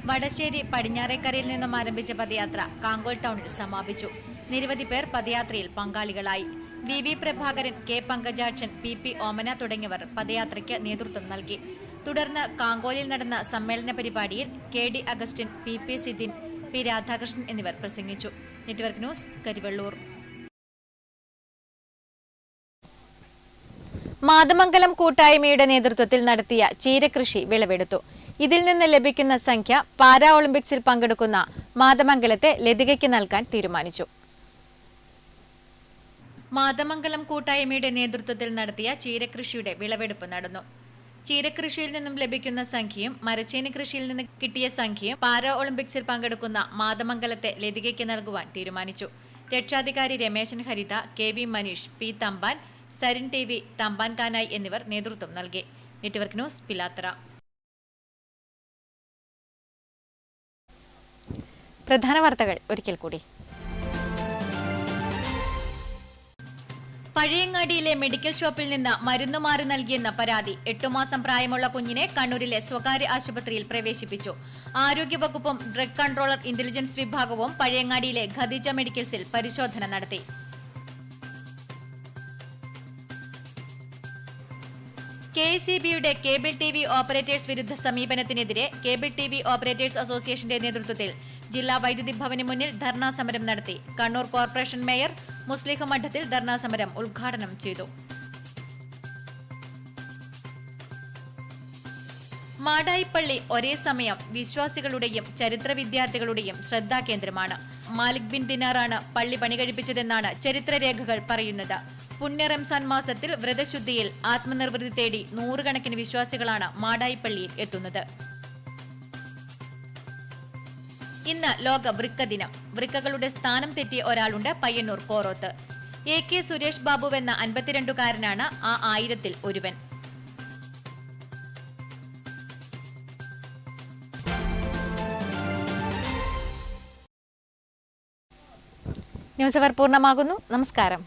വടശ്ശേരി പടിഞ്ഞാറേക്കരയിൽ നിന്നും ആരംഭിച്ച പദയാത്ര കാങ്കോൽ ടൗണിൽ സമാപിച്ചു. നിരവധി പേർ പദയാത്രയിൽ പങ്കാളികളായി. V Prabhakaran, K Pankajakshan, P Omana തുടങ്ങിയവർ പദയാത്രയ്ക്ക് നേതൃത്വം നൽകി. തുടർന്ന് കാങ്കോലിൽ നടന്ന സമ്മേളന പരിപാടിയിൽ KD Augustine, P Sidhin, P Radhakrishnan എന്നിവർ പ്രസംഗിച്ചു. Network news, Karivellur. മാതമംഗലം കൂട്ടായ്മയുടെ നേതൃത്വത്തിൽ നടത്തിയ ചീരകൃഷി വിളവെടുത്തു. ഇതിൽ നിന്ന് ലഭിക്കുന്ന സംഖ്യ പാരാ ഒളിമ്പിക്സിൽ പങ്കെടുക്കുന്ന മാതമംഗലത്തെ ലതികയ്ക്ക് നൽകാൻ തീരുമാനിച്ചു. മാതമംഗലം കൂട്ടായ്മയുടെ നേതൃത്വത്തിൽ നടത്തിയ ചീരകൃഷിയുടെ വിളവെടുപ്പ് നടന്നു. ചീരകൃഷിയിൽ നിന്നും ലഭിക്കുന്ന സംഖ്യയും മരച്ചീനി കൃഷിയിൽ നിന്ന് കിട്ടിയ സംഖ്യയും പാരാ ഒളിമ്പിക്സിൽ പങ്കെടുക്കുന്ന മാതമംഗലത്തെ ലതികയ്ക്ക് നൽകുവാൻ തീരുമാനിച്ചു. രക്ഷാധികാരി രമേശൻ ഹരിത, KV Manish, P Thampan, Sarin TV, Thampan Kanayi എന്നിവർ നേതൃത്വം നൽകി. Network news, Pilathara. പ്രധാന വാർത്തകൾ ഒരിക്കൽ കൂടി. പഴയങ്ങാടിയിലെ മെഡിക്കൽ ഷോപ്പിൽ നിന്ന് മരുന്ന് മാറി നൽകിയെന്ന പരാതി. 8 മാസം പ്രായമുള്ള കുഞ്ഞിനെ കണ്ണൂരിലെ സ്വകാര്യ ആശുപത്രിയിൽ പ്രവേശിപ്പിച്ചു. ആരോഗ്യവകുപ്പും ഡ്രഗ് കൺട്രോളർ ഇന്റലിജൻസ് വിഭാഗവും പഴയങ്ങാടിയിലെ ഖദീജ മെഡിക്കൽസിൽ പരിശോധന നടത്തി. KSEBയുടെ കേബിൾ TV ഓപ്പറേറ്റേഴ്സ് വിരുദ്ധ സമീപനത്തിനെതിരെ കേബിൾ TV ഓപ്പറേറ്റേഴ്സ് അസോസിയേഷന്റെ നേതൃത്വത്തിൽ ജില്ലാ വൈദ്യുതി ഭവന് മുന്നിൽ ധർണാ സമരം നടത്തി. കണ്ണൂർ കോർപ്പറേഷൻ മേയർ മുസ്ലിഹ് മഠത്തിൽ ധർണാ സമരം ഉദ്ഘാടനം ചെയ്തു. മാടായിപ്പള്ളി ഒരേ സമയം വിശ്വാസികളുടെയും ചരിത്ര വിദ്യാർത്ഥികളുടെയും ശ്രദ്ധാകേന്ദ്രമാണ്. മാലിക് ബിൻ ദിനാറാണ് പള്ളി പണികഴിപ്പിച്ചതെന്നാണ് ചരിത്രരേഖകൾ പറയുന്നത്. പുണ്യ റംസാൻ മാസത്തിൽ വ്രതശുദ്ധിയിൽ ആത്മനിർവൃത്തി തേടി നൂറുകണക്കിന് വിശ്വാസികളാണ് മാടായിപ്പള്ളിയിൽ എത്തുന്നത്. ഇന്ന് ലോക വൃക്ക ദിനം. വൃക്കകളുടെ സ്ഥാനം തെറ്റിയ ഒരാളുണ്ട് പയ്യന്നൂർ കോറോത്ത്. AK സുരേഷ് ബാബുവെന്ന 52കാരനാണ് ആ 1000-ൽ ഒരുവൻ. ന്യൂസ് അവർ പൂർണ്ണമാകുന്നു. നമസ്കാരം.